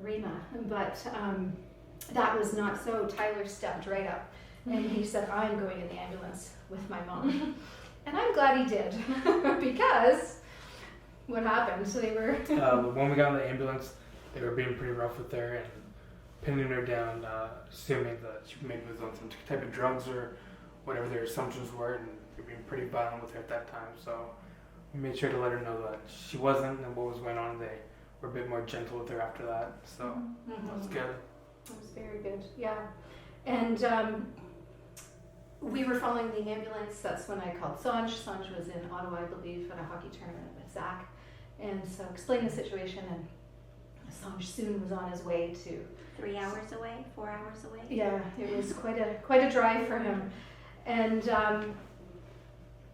Reema, but that was not so. Tyler stepped right up and he said, I'm going in the ambulance with my mom. And I'm glad he did, because what happened? So they were... when we got in the ambulance, they were being pretty rough with her and pinning her down, assuming that she maybe was on some type of drugs or whatever their assumptions were, and they were being pretty violent with her at that time. So we made sure to let her know that she wasn't and what was going on. They were a bit more gentle with her after that. So that was good. That was very good, yeah. And we were following the ambulance. That's when I called Sanj. Sanj was in Ottawa, I believe, at a hockey tournament with Zach. And so explained the situation, and Sanj soon was on his way to 3 hours away, 4 hours away. Yeah, it was quite a drive for him, and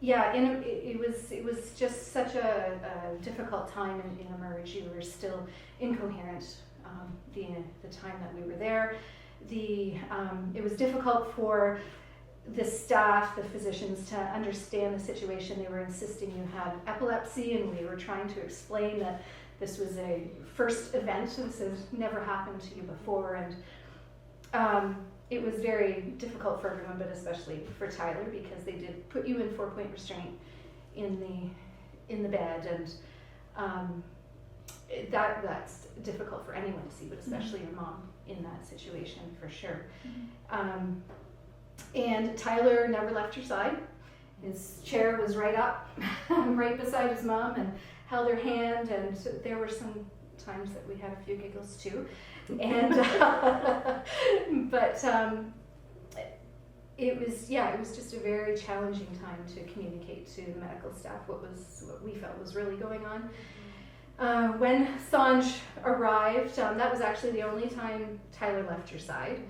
it was just such a difficult time in Emerge. You were still incoherent the time that we were there. It was difficult for the staff, the physicians, to understand the situation. They were insisting you had epilepsy, and we were trying to explain that this was a first event. This has never happened to you before, and it was very difficult for everyone, but especially for Tyler, because they did put you in 4-point restraint in the bed, and that's difficult for anyone to see, but especially your mom in that situation, for sure. And Tyler never left your side. His chair was right up, right beside his mom, and held her hand, and there were some times that we had a few giggles too. And but it was just a very challenging time to communicate to the medical staff what we felt was really going on. When Sanj arrived, that was actually the only time Tyler left your side,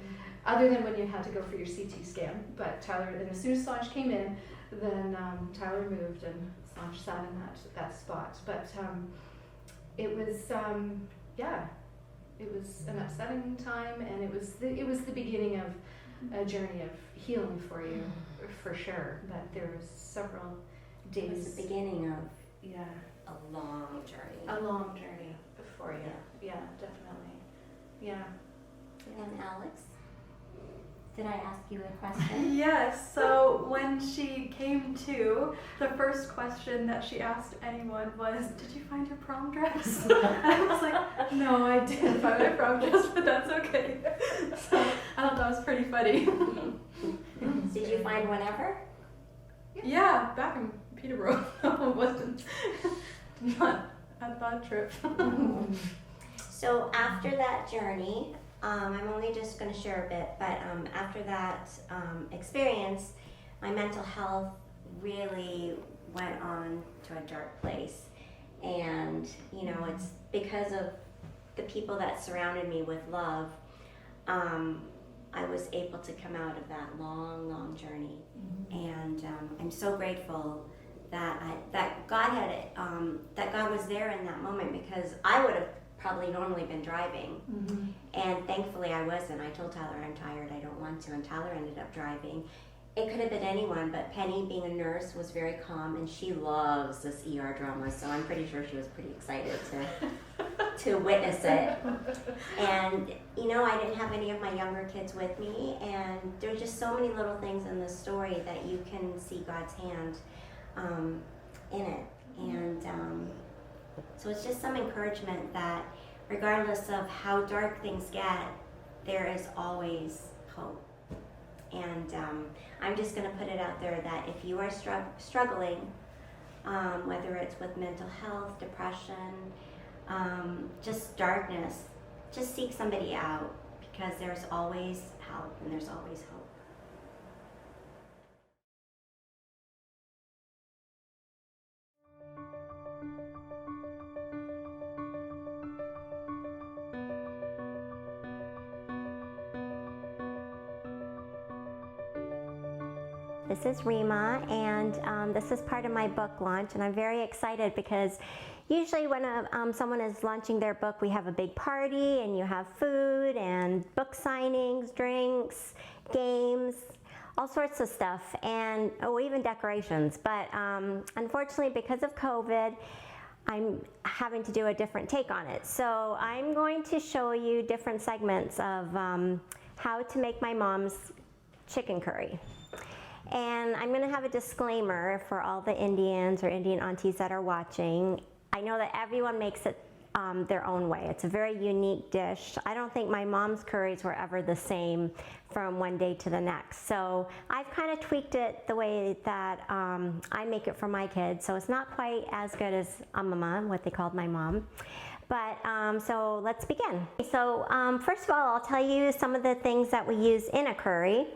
other than when you had to go for your CT scan. But Tyler, and as soon as Sanj came in, then Tyler moved and Sanj sat in that spot. But it was it was an upsetting time, and it was the beginning of a journey of healing for you, for sure. But there was several days. It was the beginning of a long journey. A long journey for you. Yeah, definitely. Yeah. And Alex, did I ask you a question? Yes. So when she came to, the first question that she asked anyone was, "Did you find your prom dress?" And I was like, "No, I didn't find my prom dress, but that's okay." So I thought that was pretty funny. Did you find one ever? Yeah, back in Peterborough. It wasn't not at that trip. So after that journey, I'm only just going to share a bit, but after that experience, my mental health really went on to a dark place. And, it's because of the people that surrounded me with love, I was able to come out of that long, long journey. And I'm so grateful that God had it, that God was there in that moment, because I would have probably normally been driving. Mm-hmm. And thankfully I wasn't. I told Tyler I'm tired, I don't want to, and Tyler ended up driving. It could have been anyone, but Penny, being a nurse, was very calm, and she loves this ER drama, so I'm pretty sure she was pretty excited to witness it. And, you know, I didn't have any of my younger kids with me, and there's just so many little things in this story that you can see God's hand in it. And so it's just some encouragement that regardless of how dark things get, there is always hope. And I'm just going to put it out there that if you are struggling, whether it's with mental health, depression, just darkness, just seek somebody out, because there's always help and there's always hope. This is Reema, and this is part of my book launch, and I'm very excited because usually when someone is launching their book, we have a big party and you have food and book signings, drinks, games, all sorts of stuff, and even decorations. But unfortunately, because of COVID, I'm having to do a different take on it. So I'm going to show you different segments of how to make my mom's chicken curry. And I'm going to have a disclaimer for all the Indians or Indian aunties that are watching. I know that everyone makes it their own way. It's a very unique dish. I don't think my mom's curries were ever the same from one day to the next. So I've kind of tweaked it the way that I make it for my kids. So it's not quite as good as Mama, what they called my mom. But so let's begin. So first of all, I'll tell you some of the things that we use in a curry.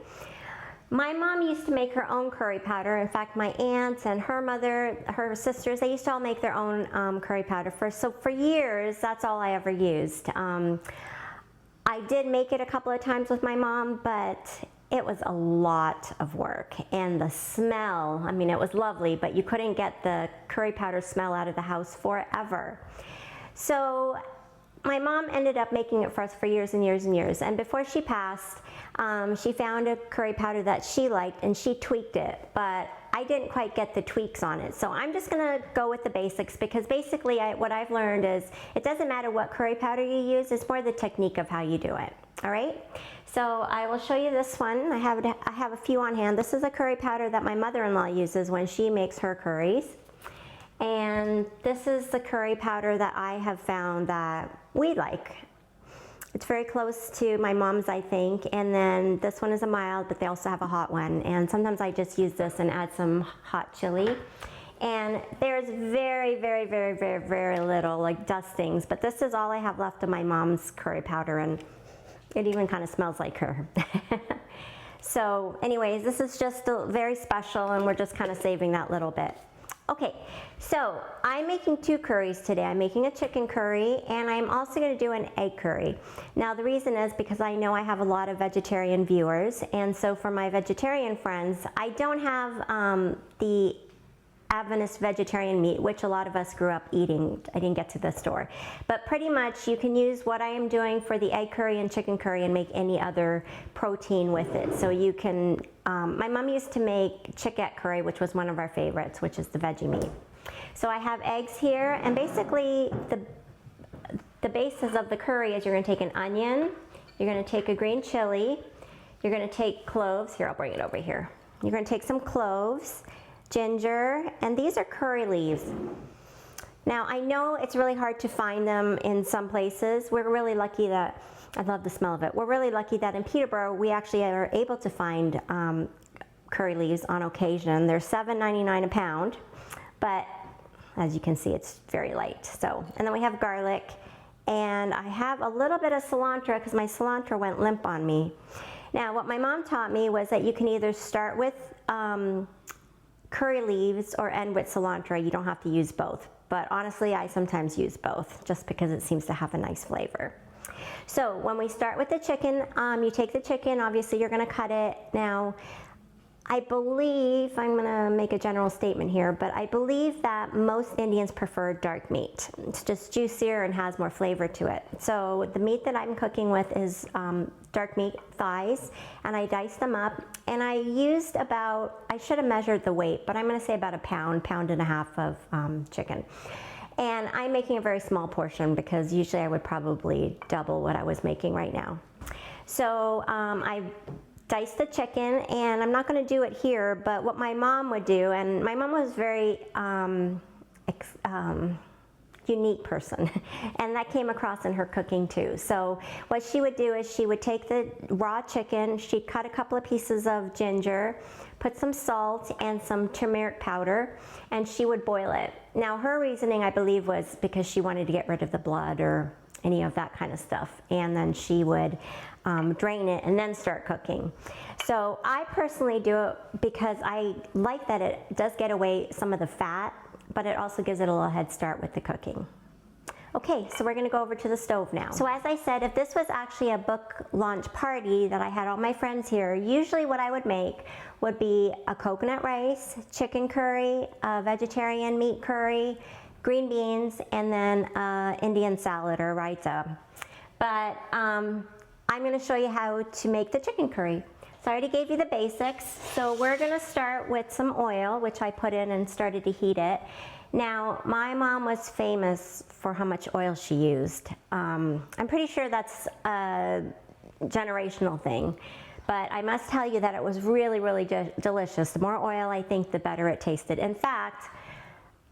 My mom used to make her own curry powder. In fact, my aunts and her mother, her sisters, they used to all make their own curry powder. So for years, that's all I ever used. I did make it a couple of times with my mom, but it was a lot of work. And the smell, I mean, it was lovely, but you couldn't get the curry powder smell out of the house forever. So my mom ended up making it for us for years and years and years. And before she passed, she found a curry powder that she liked and she tweaked it, but I didn't quite get the tweaks on it. So I'm just gonna go with the basics, because basically what I've learned is it doesn't matter what curry powder you use, it's more the technique of how you do it, all right? So I will show you this one. I have a few on hand. This is a curry powder that my mother-in-law uses when she makes her curries. And this is the curry powder that I have found that we like. It's very close to my mom's, I think, and then this one is a mild, but they also have a hot one, and sometimes I just use this and add some hot chili. And there's very, very, very, very, very little like dustings, but this is all I have left of my mom's curry powder, and it even kind of smells like her. So anyways, this is just very special, and we're just kind of saving that little bit. Okay, so I'm making two curries today. I'm making a chicken curry, and I'm also going to do an egg curry. Now the reason is because I know I have a lot of vegetarian viewers, and so for my vegetarian friends, I don't have the Adventist vegetarian meat, which a lot of us grew up eating. I didn't get to the store. But pretty much you can use what I am doing for the egg curry and chicken curry and make any other protein with it. So you can, my mom used to make chickette curry, which was one of our favorites, which is the veggie meat. So I have eggs here, and basically the basis of the curry is you're going to take an onion, you're going to take a green chili, you're going to take cloves. Here, I'll bring it over here. You're going to take some cloves, ginger, and these are curry leaves. Now I know it's really hard to find them in some places. We're really lucky that, I love the smell of it, we're really lucky that in Peterborough we actually are able to find curry leaves on occasion. They're $7.99 a pound, but as you can see it's very light. So, and then we have garlic, and I have a little bit of cilantro because my cilantro went limp on me. Now what my mom taught me was that you can either start with curry leaves or end with cilantro. You don't have to use both, but honestly I sometimes use both just because it seems to have a nice flavor. So when we start with the chicken, you take the chicken, obviously you're going to cut it. Now I believe, I'm gonna make a general statement here, but I believe that most Indians prefer dark meat. It's just juicier and has more flavor to it. So the meat that I'm cooking with is dark meat thighs, and I diced them up, and I used about, I should have measured the weight, but I'm gonna say about a pound, pound and a half of chicken. And I'm making a very small portion because usually I would probably double what I was making right now. So I diced the chicken, and I'm not going to do it here, but what my mom would do, and my mom was very unique person, and that came across in her cooking too. So what she would do is she would take the raw chicken, she'd cut a couple of pieces of ginger, put some salt and some turmeric powder, and she would boil it. Now her reasoning, I believe, was because she wanted to get rid of the blood or any of that kind of stuff, and then she would drain it and then start cooking. So I personally do it because I like that it does get away some of the fat, but it also gives it a little head start with the cooking. Okay, so we're gonna go over to the stove now. So as I said, if this was actually a book launch party that I had all my friends here, usually what I would make would be a coconut rice, chicken curry, a vegetarian meat curry, green beans, and then Indian salad or raita. But I'm gonna show you how to make the chicken curry. So I already gave you the basics. So we're gonna start with some oil, which I put in and started to heat it. Now, my mom was famous for how much oil she used. I'm pretty sure that's a generational thing, but I must tell you that it was really, really delicious. The more oil, I think, the better it tasted. In fact,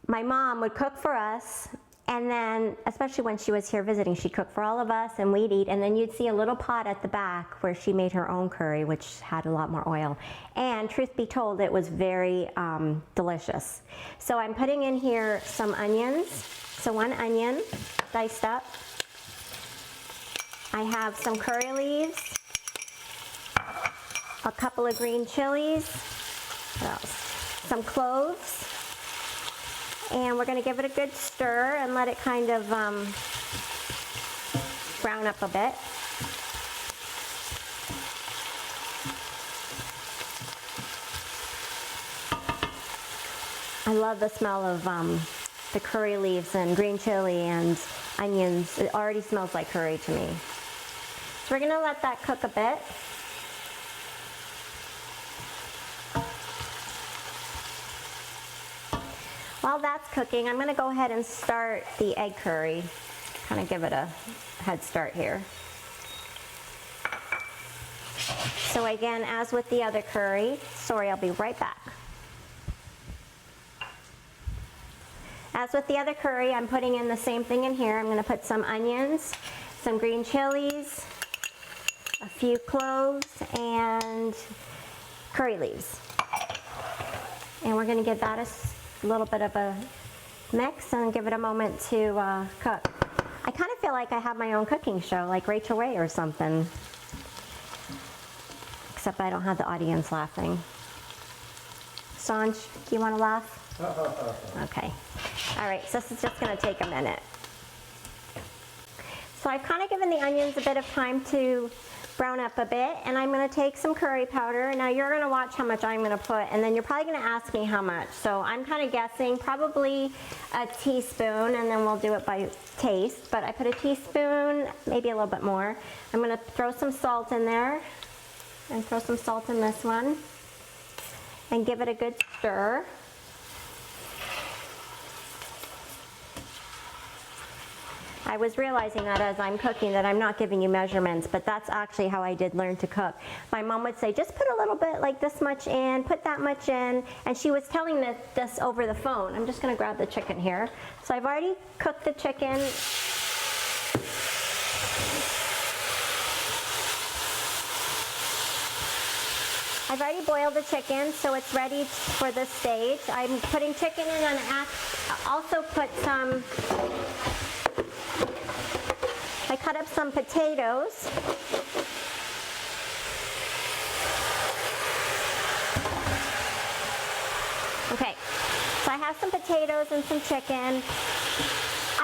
my mom would cook for us, and then, especially when she was here visiting, she'd cook for all of us and we'd eat, and then you'd see a little pot at the back where she made her own curry, which had a lot more oil. And truth be told, it was very delicious. So I'm putting in here some onions. So 1 onion, diced up. I have some curry leaves, a couple of green chilies, what else? Some cloves. And we're going to give it a good stir and let it kind of brown up a bit. I love the smell of the curry leaves and green chili and onions. It already smells like curry to me. So we're going to let that cook a bit. While that's cooking, I'm going to go ahead and start the egg curry. Kind of give it a head start here. So again, as with the other curry, sorry, I'll be right back. As with the other curry, I'm putting in the same thing in here. I'm going to put some onions, some green chilies, a few cloves, and curry leaves. And we're going to give that a little bit of a mix and give it a moment to cook. I kind of feel like I have my own cooking show, like Rachel Ray or something. Except I don't have the audience laughing. Sanj, do you want to laugh? Okay. All right, so this is just going to take a minute. So I've kind of given the onions a bit of time to brown up a bit, and I'm going to take some curry powder. Now you're going to watch how much I'm going to put, and then you're probably going to ask me how much. So I'm kind of guessing probably a teaspoon, and then we'll do it by taste. But I put a teaspoon, maybe a little bit more. I'm going to throw some salt in there, and throw some salt in this one, and give it a good stir. I was realizing that as I'm cooking that I'm not giving you measurements, but that's actually how I did learn to cook. My mom would say, just put a little bit, like this much in, put that much in, and she was telling this over the phone. I'm just gonna grab the chicken here. So I've already cooked the chicken. I've already boiled the chicken, so it's ready for this stage. I'm putting chicken in and also put some, I cut up some potatoes. Okay, so I have some potatoes and some chicken.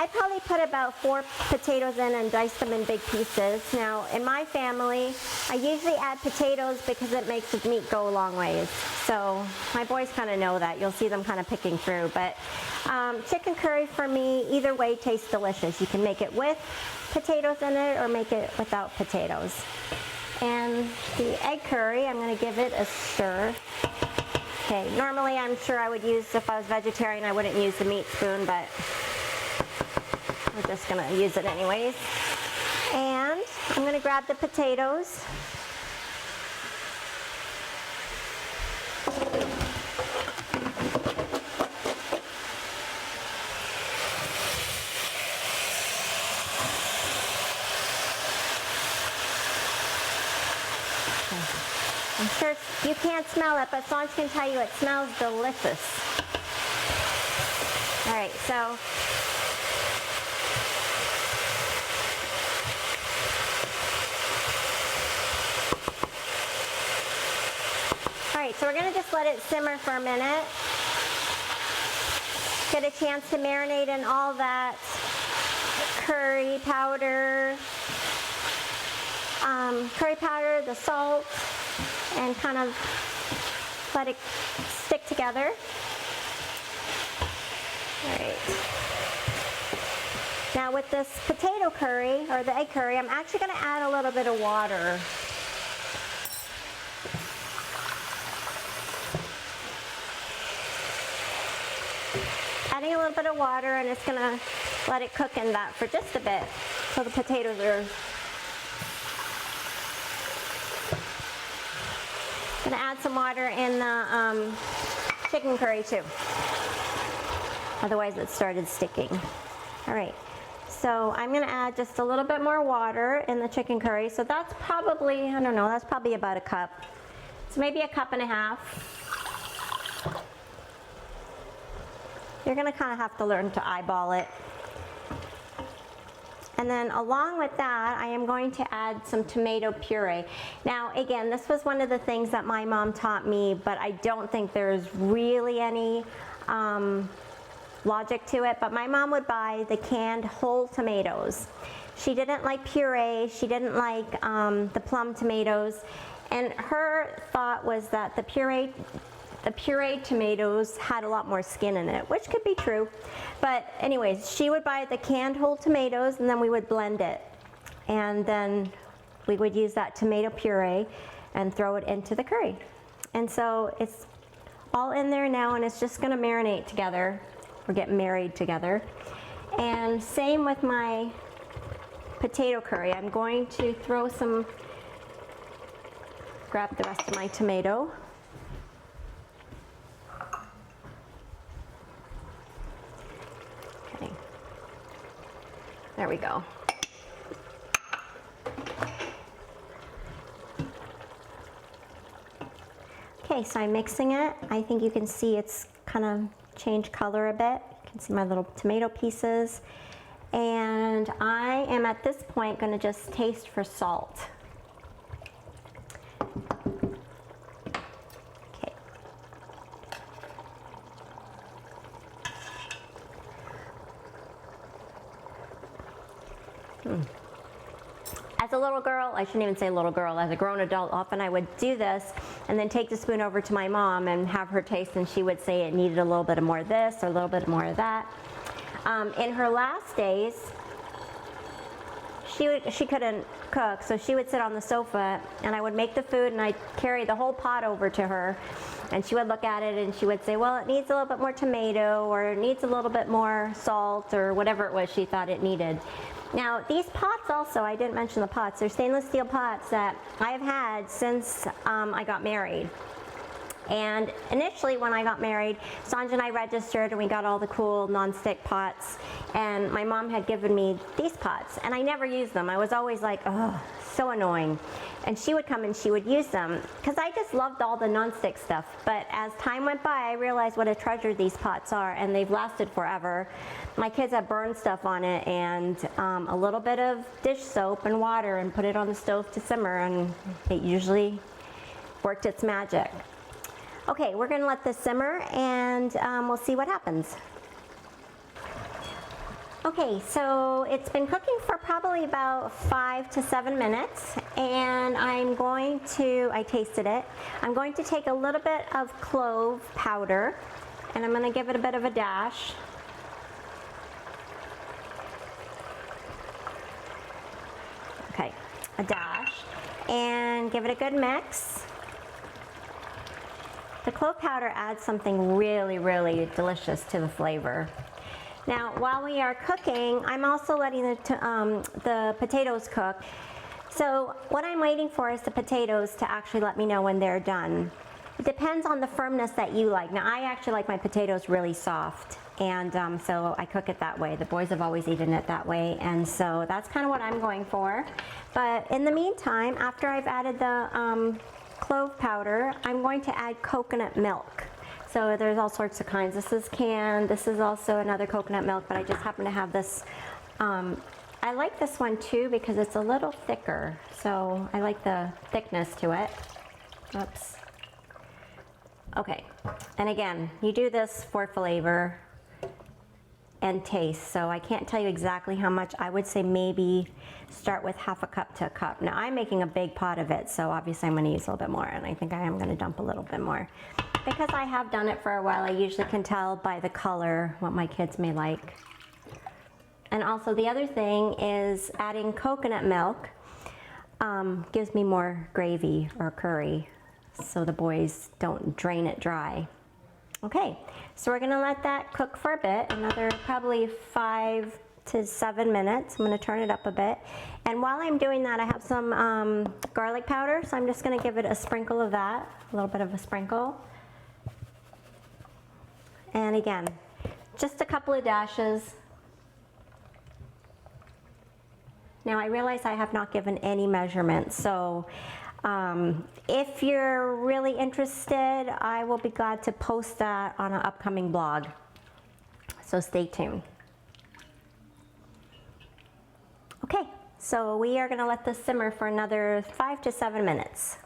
I probably put about 4 potatoes in and dice them in big pieces. Now, in my family, I usually add potatoes because it makes the meat go a long ways. So my boys kind of know that. You'll see them kind of picking through. But chicken curry for me, either way, tastes delicious. You can make it with potatoes in it or make it without potatoes. And the egg curry, I'm going to give it a stir. Okay, normally I'm sure I would use, if I was vegetarian, I wouldn't use the meat spoon, but we're just going to use it anyways. And I'm going to grab the potatoes. I'm sure you can't smell it, but Sonia can tell you it smells delicious. All right, so we're going to just let it simmer for a minute. Get a chance to marinate in all that curry powder, the salt, and kind of let it stick together. All right. Now with this potato curry, or the egg curry, I'm actually going to add a little bit of water. Adding a little bit of water, and it's going to let it cook in that for just a bit, so the potatoes are. Going to add some water in the chicken curry too. Otherwise it started sticking. All right, so I'm going to add just a little bit more water in the chicken curry. So that's probably, I don't know, that's probably about a cup. So maybe a cup and a half. You're going to kind of have to learn to eyeball it. And then along with that, I am going to add some tomato puree. Now, again, this was one of the things that my mom taught me, but I don't think there's really any logic to it. But my mom would buy the canned whole tomatoes. She didn't like puree. She didn't like the plum tomatoes. And her thought was that the pureed tomatoes had a lot more skin in it, which could be true. But anyways, she would buy the canned whole tomatoes, and then we would blend it. And then we would use that tomato puree and throw it into the curry. And so it's all in there now, and it's just gonna marinate together, or get married together. And same with my potato curry. I'm going to grab the rest of my tomato. There we go. Okay, so I'm mixing it. I think you can see it's kind of changed color a bit. You can see my little tomato pieces. And I am at this point going to just taste for salt. Okay. As a little girl, I shouldn't even say little girl, as a grown adult, often I would do this and then take the spoon over to my mom and have her taste, and she would say it needed a little bit more of this or a little bit more of that. In her last days, she couldn't cook, so she would sit on the sofa and I would make the food and I'd carry the whole pot over to her, and she would look at it and she would say, well, it needs a little bit more tomato, or it needs a little bit more salt, or whatever it was she thought it needed. Now, these pots also, I didn't mention the pots, they're stainless steel pots that I've had since I got married. And initially when I got married, Sanja and I registered and we got all the cool non-stick pots, and my mom had given me these pots and I never used them. I was always like, oh, so annoying. And she would come and she would use them because I just loved all the non-stick stuff. But as time went by, I realized what a treasure these pots are, and they've lasted forever. My kids have burned stuff on it, and a little bit of dish soap and water and put it on the stove to simmer, and it usually worked its magic. Okay, we're gonna let this simmer and we'll see what happens. Okay, so it's been cooking for probably about 5 to 7 minutes, and I tasted it. I'm going to take a little bit of clove powder, and I'm going to give it a bit of a dash. Okay, a dash, and give it a good mix. The clove powder adds something really, really delicious to the flavor. Now, while we are cooking, I'm also letting the potatoes cook. So what I'm waiting for is the potatoes to actually let me know when they're done. It depends on the firmness that you like. Now, I actually like my potatoes really soft, and so I cook it that way. The boys have always eaten it that way, and so that's kind of what I'm going for. But in the meantime, after I've added the clove powder, I'm going to add coconut milk. So there's all sorts of kinds. This is canned. This is also another coconut milk, but I just happen to have this. I like this one too because it's a little thicker. So I like the thickness to it. Oops. Okay. And again, you do this for flavor and taste. So I can't tell you exactly how much. I would say maybe start with half a cup to a cup. Now I'm making a big pot of it, so obviously I'm going to use a little bit more, and I think I am going to dump a little bit more. Because I have done it for a while, I usually can tell by the color what my kids may like. And also the other thing is adding coconut milk gives me more gravy or curry, so the boys don't drain it dry. Okay, so we're gonna let that cook for a bit, another probably 5 to 7 minutes. I'm gonna turn it up a bit. And while I'm doing that, I have some garlic powder, so I'm just gonna give it a sprinkle of that, a little bit of a sprinkle. And again, just a couple of dashes. Now I realize I have not given any measurements, so if you're really interested, I will be glad to post that on an upcoming blog. So stay tuned. Okay, so we are gonna let this simmer for another 5 to 7 minutes.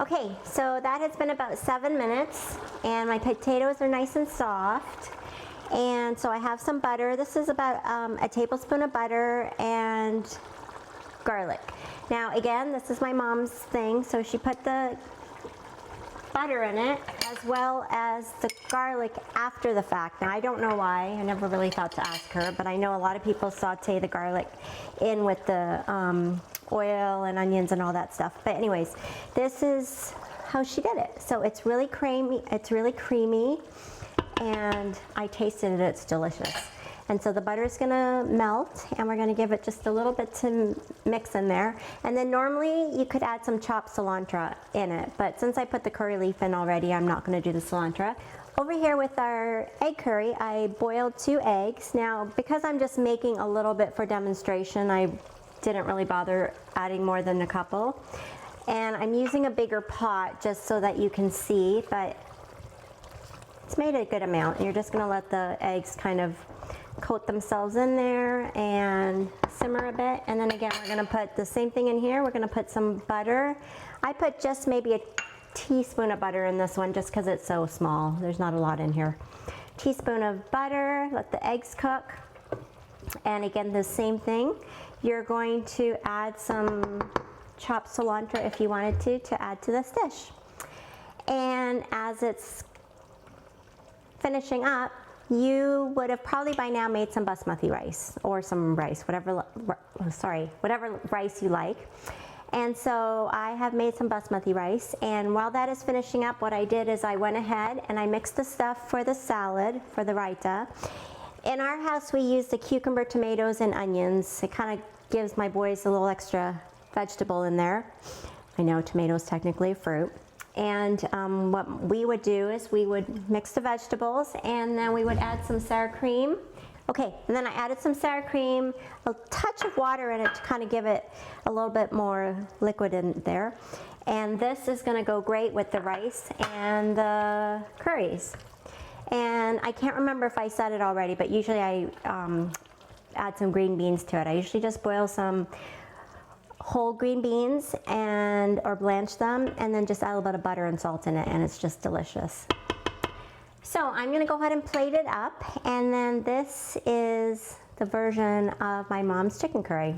Okay, so that has been about 7 minutes, and my potatoes are nice and soft. And so I have some butter. This is about a tablespoon of butter and garlic. Now again, this is my mom's thing, so she put the butter in it as well as the garlic after the fact. Now I don't know why, I never really thought to ask her, but I know a lot of people saute the garlic in with the oil and onions and all that stuff. But anyways, this is how she did it. So it's really creamy, and I tasted it, it's delicious. And so the butter is gonna melt, and we're gonna give it just a little bit to mix in there. And then normally you could add some chopped cilantro in it, but since I put the curry leaf in already, I'm not gonna do the cilantro. Over here with our egg curry, I boiled 2 eggs. Now, because I'm just making a little bit for demonstration, I didn't really bother adding more than a couple. And I'm using a bigger pot just so that you can see, but it's made a good amount. You're just gonna let the eggs kind of coat themselves in there and simmer a bit. And then again, we're gonna put the same thing in here. We're gonna put some butter. I put just maybe a teaspoon of butter in this one just because it's so small. There's not a lot in here. Teaspoon of butter, let the eggs cook. And again, the same thing. You're going to add some chopped cilantro if you wanted to add to this dish. And as it's finishing up, you would have probably by now made some basmati rice or some rice, whatever rice you like. And so I have made some basmati rice, and while that is finishing up, what I did is I went ahead and I mixed the stuff for the salad, for the raita. In our house, we use the cucumber, tomatoes, and onions. It kind of gives my boys a little extra vegetable in there. I know tomatoes technically a fruit. And what we would do is we would mix the vegetables, and then we would add some sour cream. Okay, and then I added some sour cream, a touch of water in it to kind of give it a little bit more liquid in there. And this is gonna go great with the rice and the curries. And I can't remember if I said it already, but usually I add some green beans to it. I usually just boil some whole green beans or blanch them, and then just add a little bit of butter and salt in it, and it's just delicious. So I'm gonna go ahead and plate it up, and then this is the version of my mom's chicken curry.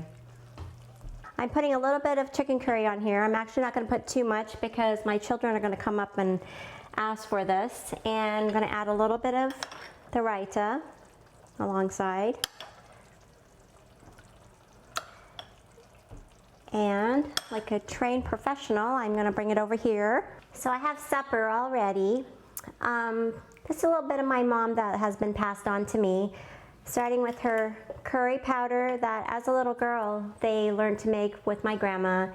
I'm putting a little bit of chicken curry on here. I'm actually not gonna put too much because my children are gonna come up and ask for this. And I'm gonna add a little bit of the raita alongside. And like a trained professional, I'm gonna bring it over here. So I have supper already. Just a little bit of my mom that has been passed on to me, starting with her curry powder that as a little girl they learned to make with my grandma,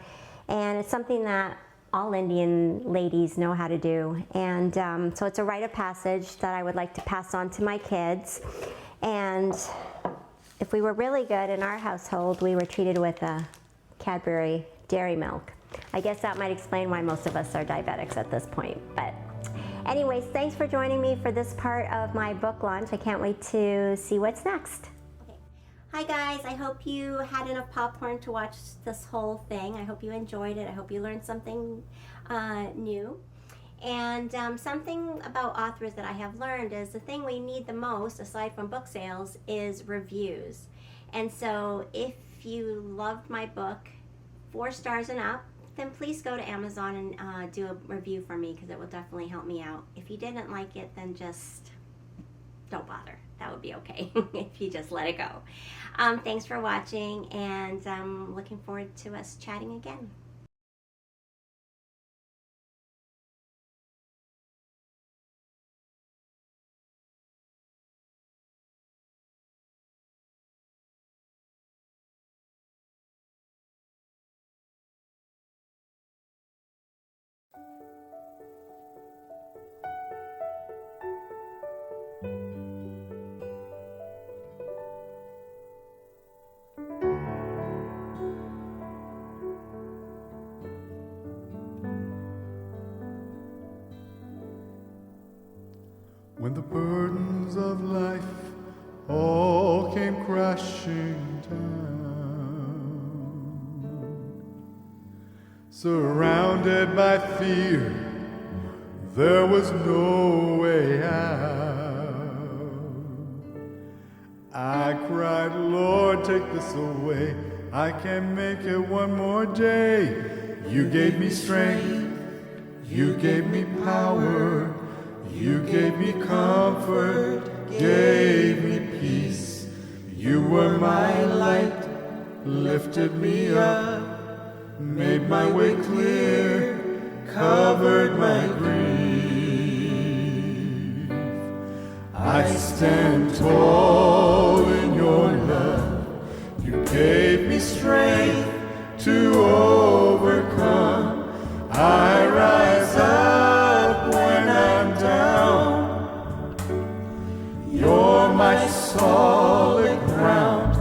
and it's something that all Indian ladies know how to do. And so it's a rite of passage that I would like to pass on to my kids. And if we were really good in our household, we were treated with a Cadbury dairy milk. I guess that might explain why most of us are diabetics at this point. But anyways, thanks for joining me for this part of my book launch. I can't wait to see what's next. Okay. Hi guys, I hope you had enough popcorn to watch this whole thing. I hope you enjoyed it. I hope you learned something new. And something about authors that I have learned is the thing we need the most, aside from book sales, is reviews. And so if you loved my book, 4 stars and up, then please go to Amazon and do a review for me, because it will definitely help me out. If you didn't like it, then just don't bother. That would be okay if you just let it go. Thanks for watching, and I'm looking forward to us chatting again. When the burdens of life all came crashing down, surrounded by fear, there was no way out. I cried, Lord, take this away. I can't make it one more day. You gave me strength, you gave me power, you gave me comfort, gave me peace. You were my light, lifted me up, made my way clear, covered my grief. I stand tall in your love. You gave me strength to overcome. I rise up when I'm down. You're my solid ground.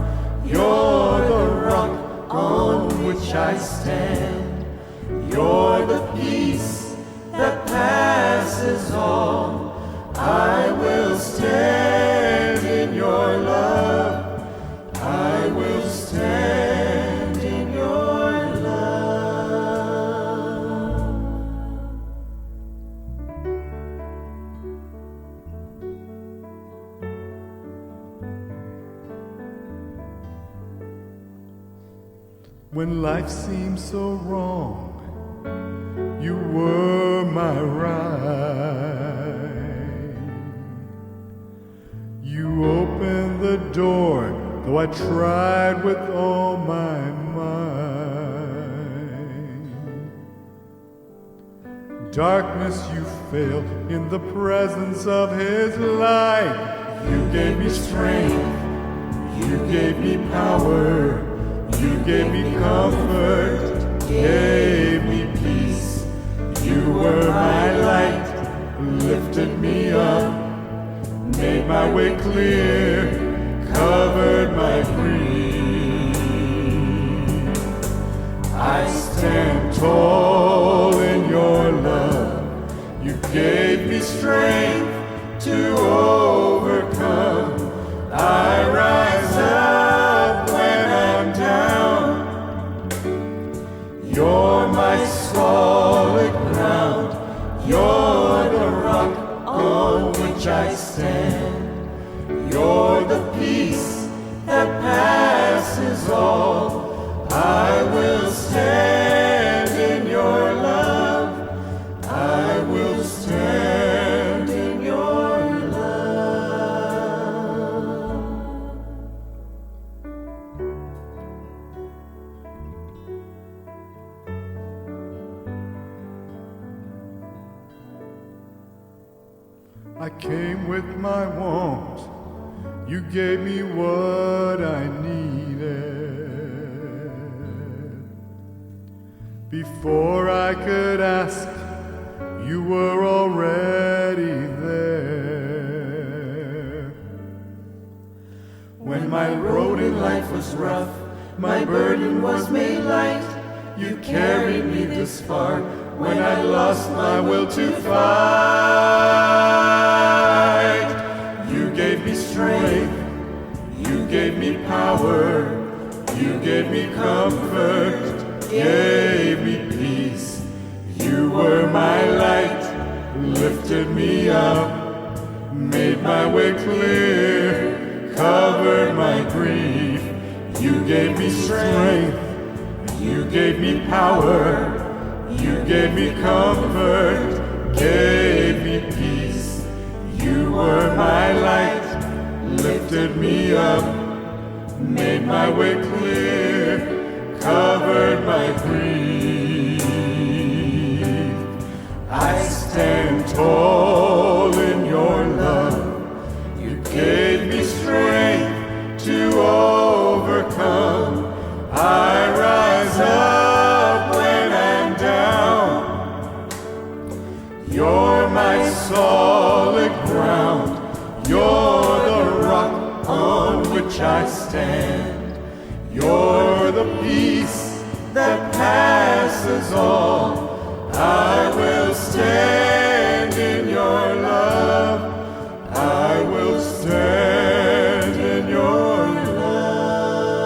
You're the rock on which I stand. You're the peace that passes all. I will stand in your love. I will stand in your love. When life seemed so wrong, you were my right. You opened the door, though I tried with all my might. Darkness, you failed in the presence of His light. You gave me strength, you gave me power, you gave me comfort, gave me peace. You were my light, lifted me up, made my way clear, covered my grief. I stand tall in your love. You gave me strength to overcome. I rise up when I'm down. You're my solid ground. You're the rock on which which I stand. You're the peace that passes all. I will stand in your love. I will stand in your love. I came with my want. You gave me what I needed. Before I could ask, you were already there. When my road in life was rough, my burden was made light. You carried me this far when I lost my will to fight. You gave me strength, you gave me power, you gave me comfort, gave me peace. You were my light, lifted me up, made my way clear, covered my grief. You gave me strength, you gave me power, you gave me comfort, gave me peace. You were my light, lifted me up, made my way clear, covered my grief. I stand tall in your love. You gave me strength to overcome. I rise up when I'm down. You're my solid ground. You're the rock on which I stand. You're the peace that passes all. I will stand in your love. I will stand in your love.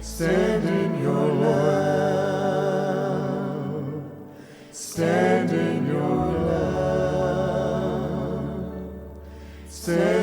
Stand in your love. Stand in your love. Stand